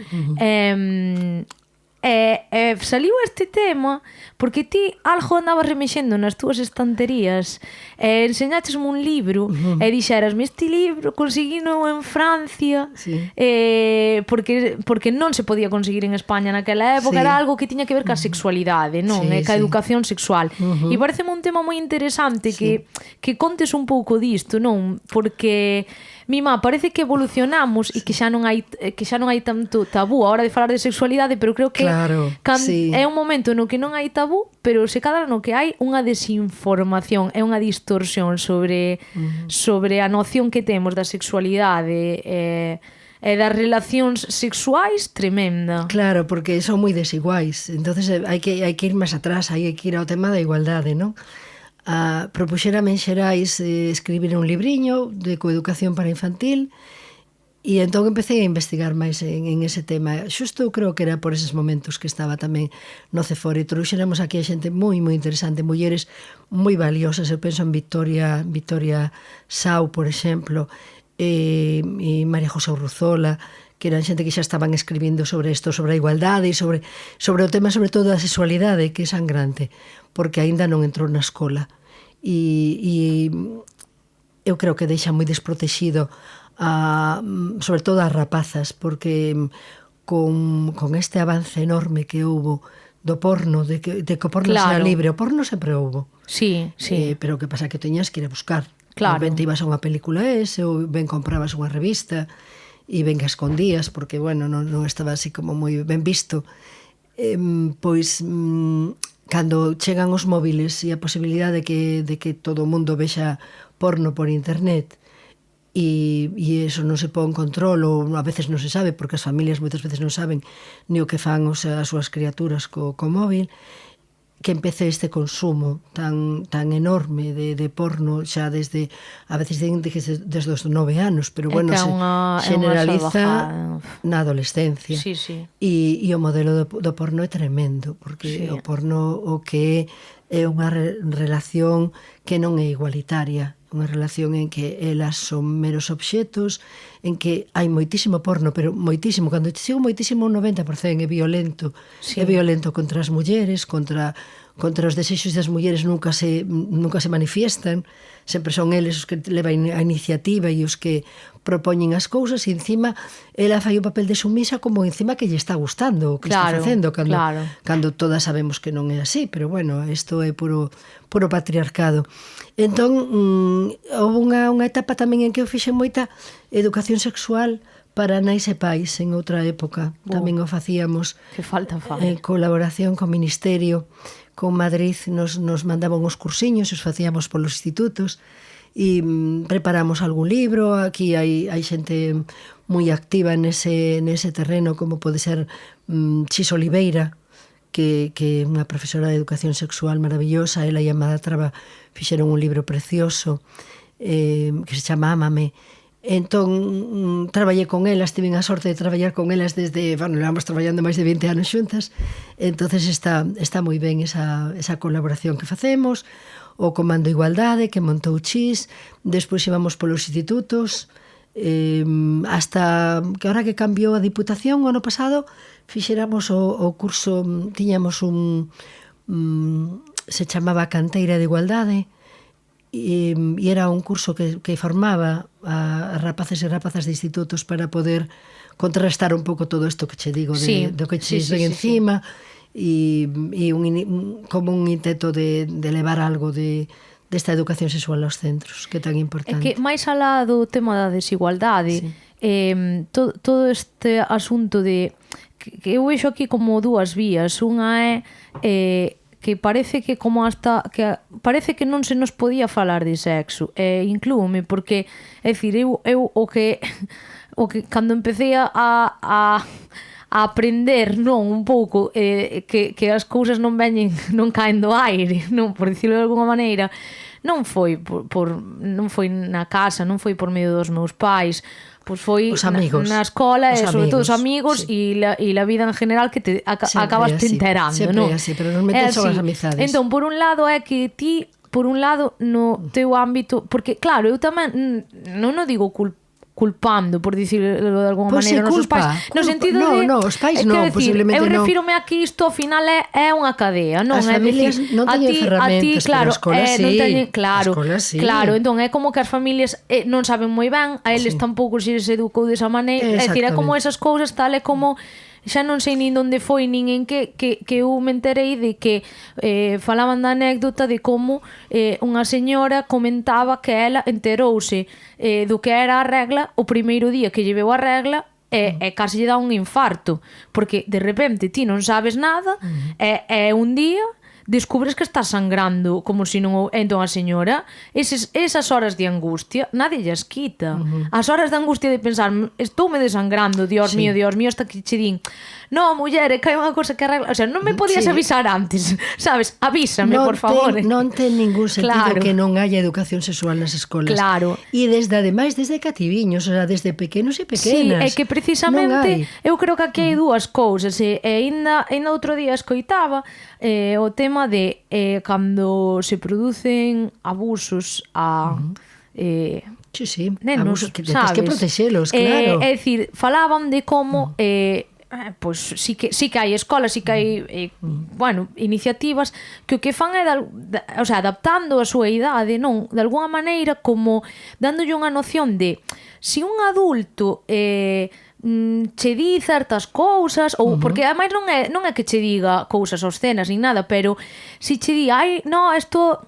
Saliu este tema porque ti algo andabas remexendo nas túas estanterías, enseñáchesme un libro e dixerasme, este libro conseguino en Francia, porque non se podía conseguir en España naquela época, era algo que tiña que ver ca sexualidade, non? Ca educación sexual. E pareceme un tema moi interesante que contes un pouco disto, non? Porque Mima, parece que evolucionamos e que xa non hai tanto tabú a hora de falar de sexualidade, pero creo que é un momento no que non hai tabú, pero se cadra no que hai unha desinformación, é unha distorsión sobre a noción que temos da sexualidade e das relacións sexuais tremenda. Claro, porque son moi desiguais. Entonces hai que ir máis atrás, hai que ir ao tema da igualdade, non? Propuxérame en Xerais escribir un libriño de coeducación para infantil e entón empecé a investigar máis en ese tema. Xusto eu creo que era por eses momentos que estaba tamén no Cefore e trouxéramos aquí a xente moi interesante, mulleres moi valiosas. Eu penso en Victoria Sau, por exemplo, e María José Urruzola, que eran xente que xa estaban escribindo sobre isto, sobre a igualdade e sobre o tema, sobre todo, da sexualidade, que é sangrante, porque aínda non entrou na escola. E eu creo que deixa moi desprotegido sobre todo as rapazas, porque con este avance enorme que houbo do porno, de que o porno sea libre, o porno sempre houbo. Sí. Pero o que pasa que teñas que ir a buscar. Claro. Ben te ibas a unha película ou ben comprabas unha revista e ben que escondías, porque, bueno, non estaba así como moi ben visto. Pois, cando chegan os móviles e a posibilidade de que todo o mundo vexa porno por internet e eso non se pon control ou a veces non se sabe, porque as familias moitas veces non saben ni o que fan as súas criaturas co móvil, que empece este consumo tan enorme de porno xa desde, a veces desde os 9 anos, pero bueno, se generaliza na adolescencia. E o modelo do porno é tremendo, porque o porno o que é unha relación que non é igualitaria, unha relación en que elas son meros obxetos, en que hai moitísimo porno, pero moitísimo, cando te sigo moitísimo, un 90% é violento. É violento contra as mulleres, contra os desexos das mulleres nunca se manifiestan, sempre son eles os que levan a iniciativa e os que propoñen as cousas, e encima ela fai o papel de sumisa como encima que lle está gustando o que está facendo, cando todas sabemos que non é así, pero bueno, isto é puro patriarcado. Entón, houve unha etapa tamén en que eu fixen moita educación sexual para nais e pais en outra época. Tamén o facíamos. Que falta en colaboración co Ministerio, con Madrid nos mandaban os cursiños, os facíamos polos institutos e preparamos algún libro. Aquí hai xente moi activa nese terreno, como pode ser Chis Oliveira, que é unha profesora de educación sexual maravillosa. Ela e a Amada Traba fixeron un libro precioso que se chama Ámame. Entón, traballei con elas, tive a sorte de traballar con elas desde, levamos traballando máis de 20 anos xuntas, entonces está moi ben esa colaboración que facemos. O Comando Igualdade, que montou Chis, despois íbamos polos institutos, hasta que ahora que cambiou a Diputación o ano pasado, fixéramos o curso, tiñamos se chamaba Canteira de Igualdade, era un curso que formaba a rapaces e rapazas de institutos para poder contrarrestar un pouco todo isto que che digo do que che ven encima e como un intento de levar algo desta educación sexual aos centros, que é tan importante. É que máis alá do tema da desigualdade, todo este asunto de que eu vexo aquí como dúas vías. Unha é que parece que parece que non se nos podía falar de sexo, e inclúome porque, é dicir, eu o que cando empecé a aprender, non, un pouco que as cousas non caen do aire, non, por dicirlo de alguma maneira, non foi non foi na casa, non foi por medio dos meus pais, pois foi na escola e sobre todo os amigos e la vida en general que te acabas te enterando, non? Sempre así, pero normalmente son as amizades. Entón, por un lado é que ti, por un lado, no teu ámbito, porque claro, eu tamén non o digo culpando, por dicirlo de alguma maneira, os pais, no sentido de os pais non, posiblemente non. Eu refírome a que isto ao final é unha cadea, non? As familias non teñen ferramentas, pero a escola sí. Claro, entón é como que as familias non saben moi ben, a eles tampouco se les educou desa maneira, é dicir, é como esas cousas, tal é como xa non sei nin onde foi nin en que eu me enterei de que falaban da anécdota de como unha señora comentaba que ela enterouse do que era a regla o primeiro día que lle veu a regla e casi lle dá un infarto porque de repente ti non sabes nada e un día descubres que estás sangrando como se non... Entón a señora, esas horas de angustia nadie llas quita. As horas de angustia de pensar, estoume desangrando, Dios mío, hasta que che din, no, muller, que hai unha cosa que arregla, o sea, non me podías avisar antes, sabes, avísame, por favor. Non ten ningún sentido que non haya educación sexual nas escolas. Claro. E ademais desde cativiños, o sea, desde pequenos e pequenas. Sí, é que precisamente eu creo que aquí hai dúas cousas, e ainda outro día escoitaba o tema de cando se producen abusos a nenos, que tens que protexelos, claro. É dicir, falaban de como pois sí que hai escolas, sí que hai iniciativas que o que fan é o sea, adaptando a súa idade, non, de alguna maneira como dándolle unha noción de si un adulto che di certas cousas ou porque ademais non é que che diga cousas obscenas nin nada, pero si che di, isto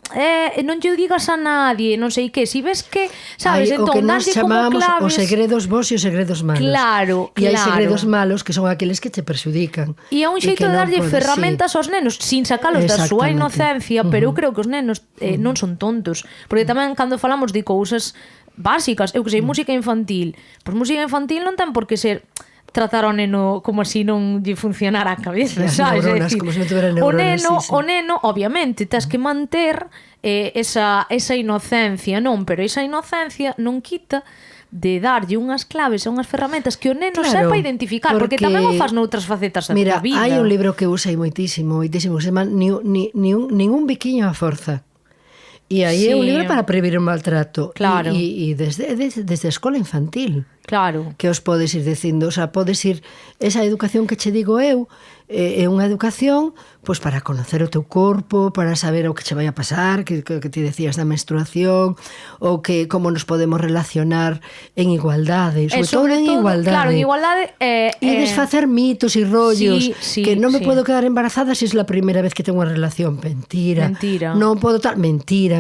non lle digas a nadie, non sei que, si ves que, sabes, entón, o que nós chamamos os segredos bons e os segredos malos. Claro. E hai segredos malos que son aqueles que te perxudican. E é un xeito de darlle ferramentas aos nenos sin sacalos da súa inocencia, pero eu creo que os nenos non son tontos, porque tamén cando falamos de cousas básicas, eu que sei, música infantil, pois música infantil non ten por que ser tratar ao neno como así non lle funcionara a cabeza, sabes? Neuronas, como se non tuvera neuronas, o neno, obviamente, tens que manter esa inocencia, non, pero esa inocencia non quita de darlle unhas claves e unhas ferramentas que o neno sepa identificar, porque tamén o faz noutras facetas da tua vida. Mira, hai un libro que usei moitísimo, que se chama Ningún biquiño a forza. E aí é un libro para prevenir o maltrato. Claro. E desde a escola infantil. Claro. Que os podes ir dicindo, o sea, podes ir esa educación que che digo eu, é unha educación pois para conocer o teu corpo, para saber o que che vai a pasar, que ti decías da menstruación, ou que como nos podemos relacionar en igualdade, sobre todo en igualdade. Claro, en igualdade e desfacer mitos e rollos, que non me podo quedar embarazada se é a primeira vez que tengo unha relación. Mentira. Non podo tal, mentira.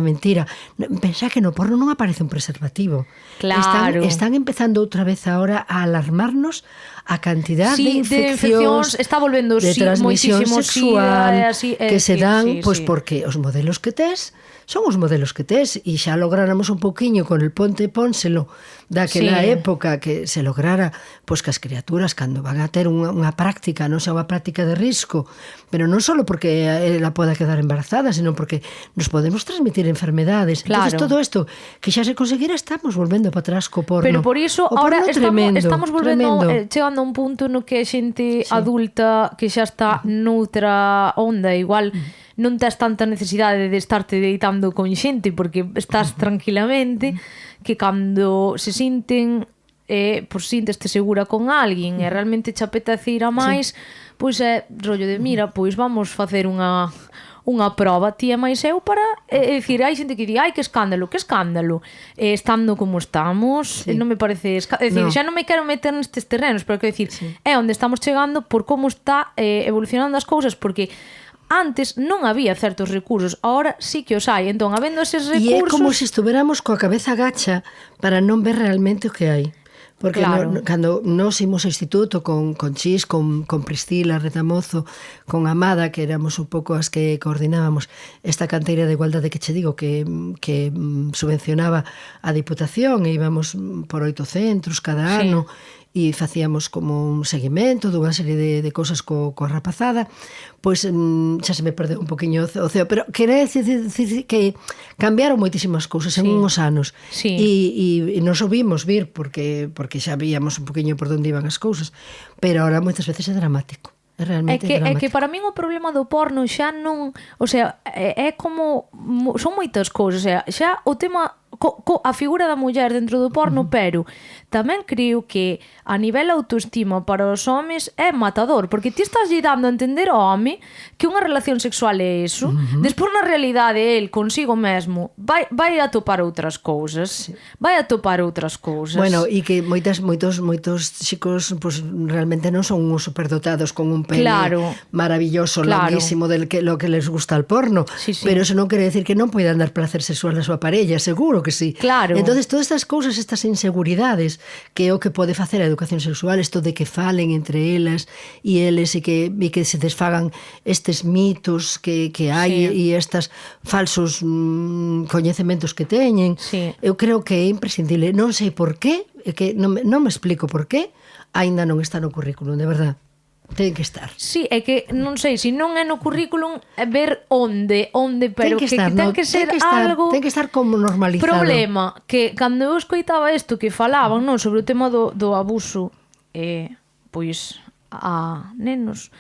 Pensá que no porno non aparece un preservativo. Claro. Están empezando outra vez ahora a alarmarnos a cantidad de infeccións, está volvendo de transmisión sexual que se dan, pois porque os modelos que tes son os modelos que tes, e xa lográramos un pouquiño con el ponte pónselo daquela época, que se lograra pois que as criaturas cando van a ter unha práctica, non sea unha práctica de risco, pero non só porque ela poda quedar embarazada, sino porque nos podemos transmitir enfermedades. Entonces todo isto que xa se conseguira, estamos volvendo para atrás co porno. Pero por iso ahora estamos volvendo chegando a un punto no que a xente adulta que xa está noutra onda, igual non tes tanta necesidade de estarte deitando con xente porque estás tranquilamente, que cando se sinten pois sinteste segura con alguén e realmente che apetece ir a máis, pois é rollo de mira, pois vamos facer unha unha proba, ti e máis eu, para dicir, hai xente que di, ai, que escándalo, estando como estamos, non me parece, decir, xa non me quero meter nestes terrenos, pero quero dicir, é onde estamos chegando por como está evolucionando as cousas, porque antes non había certos recursos, agora sí que os hai, entón, habendo eses recursos... E é como se estuveramos coa cabeza agacha para non ver realmente o que hai. Porque cando nos imos ao instituto con Chis, con Priscila Retamozo, con Amada, que éramos un pouco as que coordinábamos esta canteira de igualdade que che digo que subvencionaba a Diputación, e íbamos por 8 centros cada ano, e facíamos como un seguimento dunha serie de cousas coa rapazada, pois xa se me perdeu un poquinho o ceo, pero quere decir que cambiaron moitísimas cousas en uns anos, e nos o vimos vir porque xa víamos un poquinho por onde iban as cousas, pero ahora moitas veces é dramático. É realmente dramático. É que para min o problema do porno xa non, o sea, é como son moitas cousas, o sea, xa o tema a figura da muller dentro do porno, pero tamén creo que a nivel autoestima para os homes é matador, porque ti estás lle dando a entender ao home que unha relación sexual é eso, despois na realidade el consigo mesmo vai a topar outras cousas, Bueno, e que moitos chicos pues, realmente non son uns superdotados con un pene maravilloso, longuísimo del que lo que les gusta el porno, pero eso non quere decir que non poidan dar placer sexual a súa parella, seguro que sí. Claro. Entonces todas estas cousas, estas inseguridades, que é o que pode facer a educación sexual, isto de que falen entre elas e eles e que se desfagan estes mitos que hai e estes falsos coñecementos que teñen, eu creo que é imprescindible. Non sei por qué, que non me explico por qué aínda non está no currículum, de verdad. Ten que estar. Sí, é que non sei, se non é no currículum, ver onde, pero que ten que ser algo... Ten que estar como normalizado. Problema, que cando eu escoitaba isto que falaban, non, sobre o tema do abuso, pois a nenos,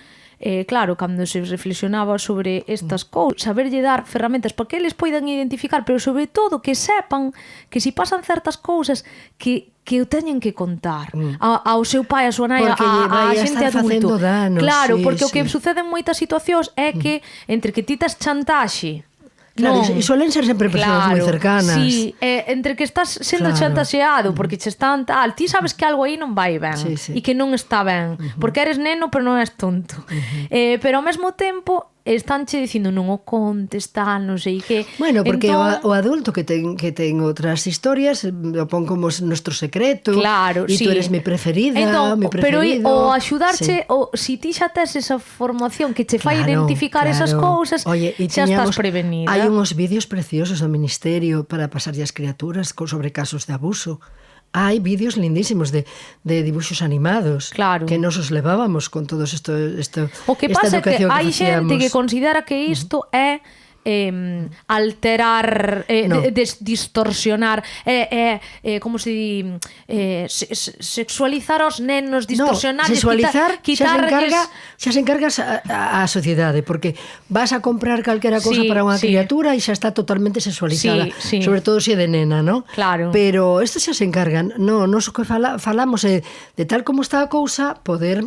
claro, cando se reflexionaba sobre estas cousas, saberlle dar ferramentas para que eles poidan identificar, pero sobre todo que sepan que se pasan certas cousas que o teñen que contar ao seu pai, a súa nai, a xente adulto. Claro, porque o que sucede en moitas situacións é que entre que ti tes chantaxe, claro, e suelen ser sempre persoas moi cercanas. Sí, entre que estás sendo chantaxeado porque che están tal, ti sabes que algo aí non vai ben e que non está ben, porque eres neno pero non és tonto. Pero ao mesmo tempo estánche dicindo non o contes, tal, non sei que... Bueno, porque entón... o adulto que ten outras historias o pon como nuestro secreto, claro, e tú eres mi preferida, entón, mi preferido. Pero o axudarche, si ti xa tes esa formación que che fai identificar esas cousas, xa estás prevenida. Hai uns vídeos preciosos do Ministerio para pasarlle as criaturas sobre casos de abuso. Hai vídeos lindísimos de dibuxos animados, que nos os levábamos con todo isto, o que pasa é que hai xente que considera que isto é alterar, distorsionar, como se di, sexualizar aos nenos, distorsionar, sexualizar, xa se encargas a sociedade, porque vas a comprar calquera cousa para unha criatura e xa está totalmente sexualizada, sobre todo se é de nena, ¿no? Claro. Pero isto xa se encargan, nos o que falamos é de tal como está a cousa, poder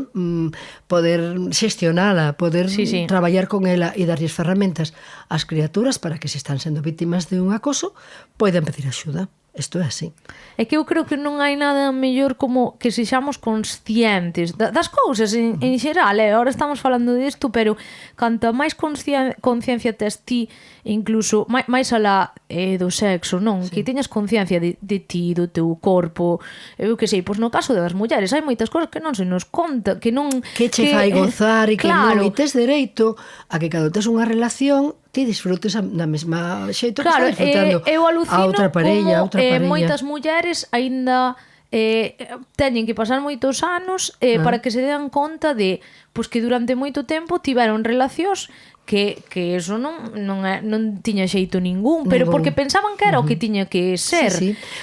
xestionala, poder traballar con ela e darlles ferramentas ás criaturas para que se están sendo vítimas de un acoso poidan pedir axuda. Isto é así. É que eu creo que non hai nada mellor como que sexamos conscientes das cousas en xeral. Ahora estamos falando disto, pero canta máis conciencia tes ti, incluso máis alá do sexo, non? Que teñas conciencia de ti, do teu corpo. Eu que sei, pois no caso das mulleres hai moitas cousas que non se nos conta, que non... Que che fai gozar e que non, e tes dereito a que cando tes unha relación ti disfrutes na mesma xeito que está disfrutando a outra parella, moitas mulleres aínda teñen que pasar moitos anos para que se den conta de pois que durante moito tempo tiveron relacións que eso non tiña xeito ningún, pero porque pensaban que era o que tiña que ser.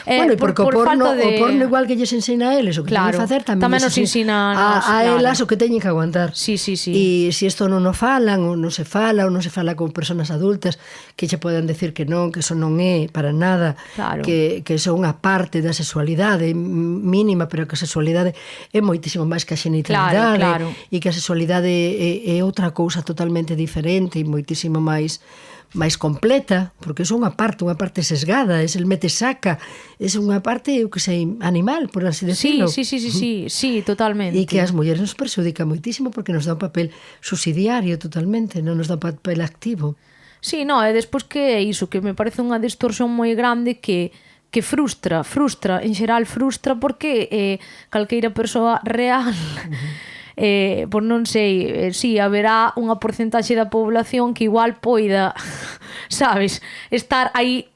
Bueno, e porque o porno igual que lles ensina a eles o que teñen que facer, tamén nos ensina a elas o que teñen que aguantar. E se isto non o falan, ou non se fala con persoas adultas que che poden decir que non, que eso non é para nada, que eso é unha parte da sexualidade mínima, pero que a sexualidade é moitísimo máis que a xenitalidade, e que a sexualidade é outra cousa totalmente diferente e moitísimo máis completa, porque é unha parte sesgada, é el mete saca, é unha parte, eu que sei, animal, por así decirlo. Sí, totalmente. E que as mulleres nos perxudica moitísimo porque nos dá un papel subsidiario totalmente, non nos dá un papel activo. Sí, e despois que é iso, que me parece unha distorsión moi grande que frustra, en xeral frustra porque calqueira persoa real pois non sei, si haberá unha porcentaxe da población que igual poida, sabes, estar aí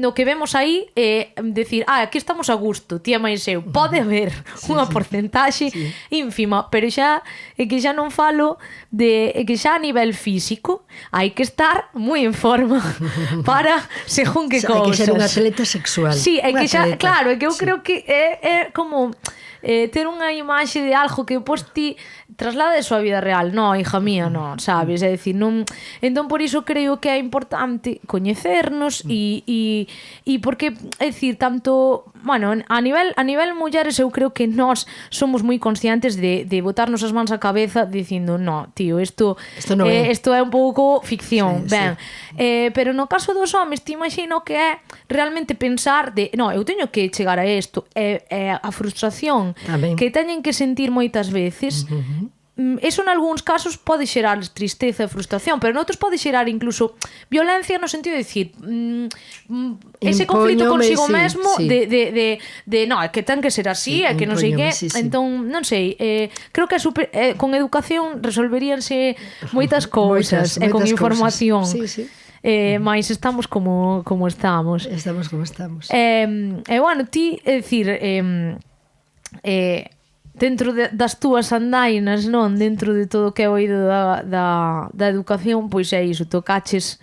no que vemos aí decir, aquí estamos a gusto, tía máis eu. Pode haber unha porcentaxe ínfima, pero xa é que xa non falo de que xa a nivel físico hai que estar moi en forma para según que cousas. Hai que ser un atleta sexual. Sí, é que xa, claro, é que eu creo que é como ter unha imaxe de algo que pois ti traslades a vida real. No, hija mía, no, sabes? É dicir, non... Entón, por iso creo que é importante coñecernos e porque, é dicir, tanto... Bueno, a nivel mulleres eu creo que nós somos moi conscientes de botarnos as mans á cabeza dicindo, no, tío, isto é un pouco ficción, ben. Pero no caso dos homes, te imagino que é realmente pensar de, no, eu teño que chegar a isto, a frustración que teñen que sentir moitas veces. Eso en algúns casos pode xerar tristeza e frustración, pero noutros pode xerar incluso violencia no sentido de decir ese conflito consigo mesmo de no, é que ten que ser así, é que non sei que, entón non sei, creo que con educación resolveríanse moitas cousas e con información. Mais estamos como estamos. Estamos como estamos. Bueno, ti, é dicir, dentro das túas andainas, non? Dentro de todo o que é oído da educación, pois é iso, tocaches...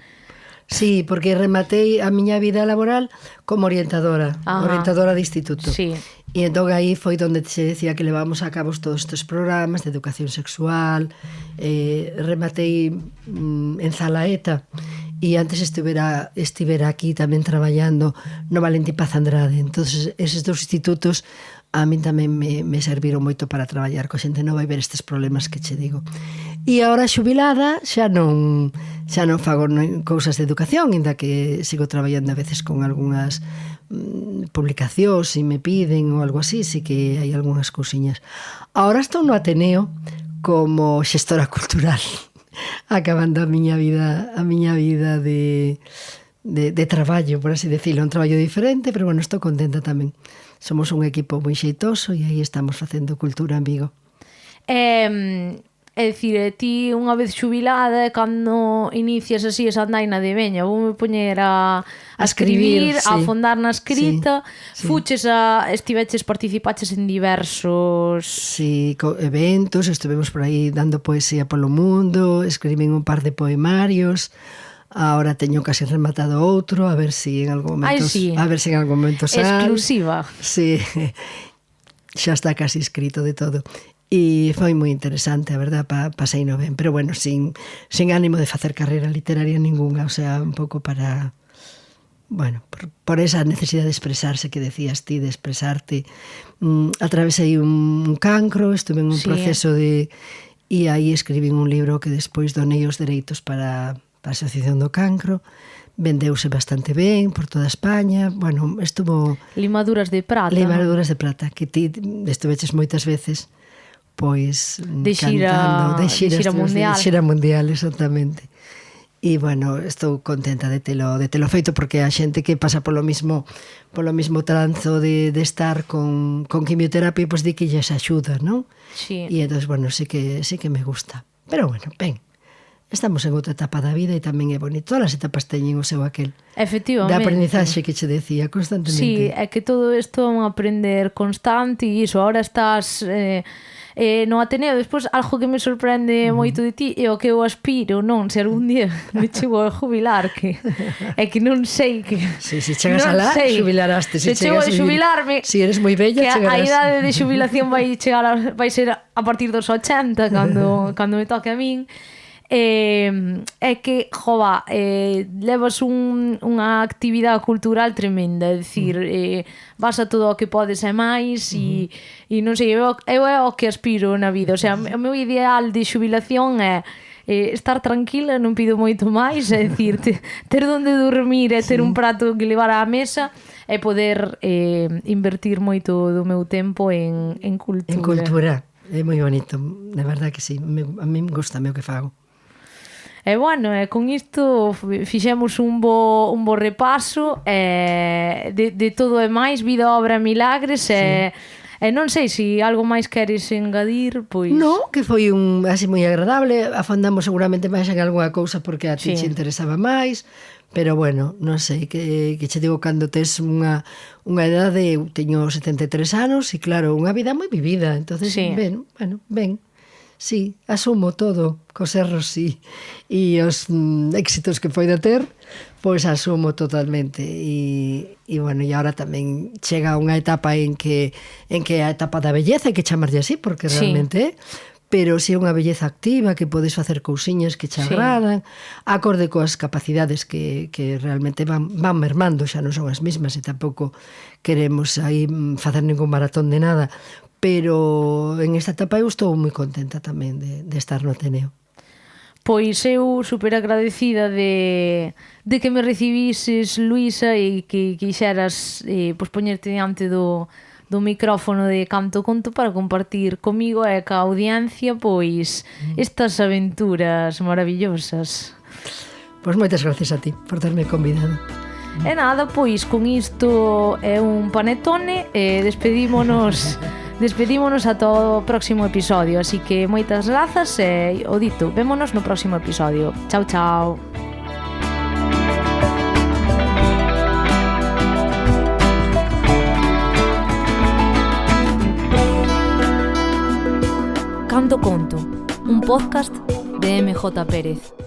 Sí, porque rematei a miña vida laboral como orientadora de instituto. Sí. E entón aí foi onde se decía que levamos a cabo todos estes programas de educación sexual. Rematei en Zalaeta e antes estivera aquí tamén traballando no Valentín Paz Andrade. Entonces, eses dos institutos a min tamén me serviron moito para traballar co xente nova e ver estes problemas que che digo. E agora xubilada xa non fago cousas de educación, ainda que sigo traballando a veces con algunhas publicacións, se me piden ou algo así, sí que hai algunhas cousiñas. Agora estou no Ateneo como xestora cultural, acabando a miña vida de traballo, por así decirlo, un traballo diferente, pero bueno, estou contenta tamén. Somos un equipo moi xeitoso e aí estamos facendo cultura en Vigo. É dicir, ti unha vez xubilada, cando inicias así esa andaina de veña, voume poñer a escribir, a afondar na escrita, fuches participaches en diversos... Sí, eventos, estivemos por aí dando poesía polo mundo, escribín un par de poemarios. Ahora teño casi rematado outro, a ver si en algún momento sal. Exclusiva. Sí, xa está casi escrito de todo. E foi moi interesante, a verdad, pasei no ben, pero bueno, sin ánimo de facer carreira literaria ninguna, o sea, un pouco para... Bueno, por esa necesidade de expresarse que decías ti, de expresarte. Atravesei un cancro, estuve en un proceso de... E aí escribín un libro que despois donei os dereitos para a Asociación do Cancro, vendeuse bastante ben por toda España, bueno, estuvo... Limaduras de Prata, que ti estuveches moitas veces, pois, de xira mundial. De xira mundial, exactamente. E, bueno, estou contenta de telo feito, porque a xente que pasa polo mismo tranzo de estar con quimioterapia, pois di que lles axuda, non? Sí. E, entón, bueno, sí que me gusta. Pero, bueno, ben. Estamos en outra etapa da vida e tamén é bonito. Todas as etapas teñen o seu aquel. Efectivamente. Da aprendizaxe que che decía constantemente. Sí, é que todo isto é un aprender constante e iso, ahora estás no Ateneo. Despois, algo que me sorprende moito de ti é o que eu aspiro, non? Se algún día me chego a jubilar, que é que non sei que... Se chegas alá, xubilaraste. Se chego a xubilarme... Si eres moi bella, chegarás. A idade de xubilación vai ser a partir dos 80, cando me toque a min. é que, jova, levas unha actividade cultural tremenda, é dicir, vas a todo o que podes e máis, e non sei, eu é o que aspiro na vida, o sea, o meu ideal de xubilación é estar tranquila, non pido moito máis, é dicir, ter onde dormir e ter un prato que levar á mesa e poder invertir moito do meu tempo en cultura. En cultura, é moi bonito, de verdad que sí, a mí me gusta o que fago. E bueno, con isto fixemos un bo repaso de todo e máis, vida, obra, milagres, e non sei se algo máis queres engadir, pois... No, que foi así moi agradable, afondamos seguramente máis en algunha cousa porque a ti che interesaba máis, pero bueno, non sei, que che digo, cando tes unha edade, eu teño 73 anos, e claro, unha vida moi vivida, entonces, ben, sí, asumo todo, cos erros e os éxitos que poida ter, pois asumo totalmente, e bueno, e agora tamén chega unha etapa en que a etapa da belleza, hai que chamarlle así, porque realmente pero si é unha belleza activa, que podes facer cousiñas que che agradan, acorde coas capacidades que realmente van mermando, xa non son as mesmas, e tampouco queremos aí facer ningún maratón de nada, pero en esta etapa eu estou moi contenta tamén de estar no Ateneo. Pois eu super agradecida de que me recibises, Luísa, e que quixeras poñerte diante do micrófono de Canto Conto para compartir comigo e ca audiencia pois estas aventuras maravillosas. Pois moitas gracias a ti por terme convidado. E nada, pois con isto é un panetone e despedímonos ata o próximo episodio, así que moitas grazas e o dito, vémonos no próximo episodio. Chao, chao. Canto Conto, un podcast de MJ Pérez.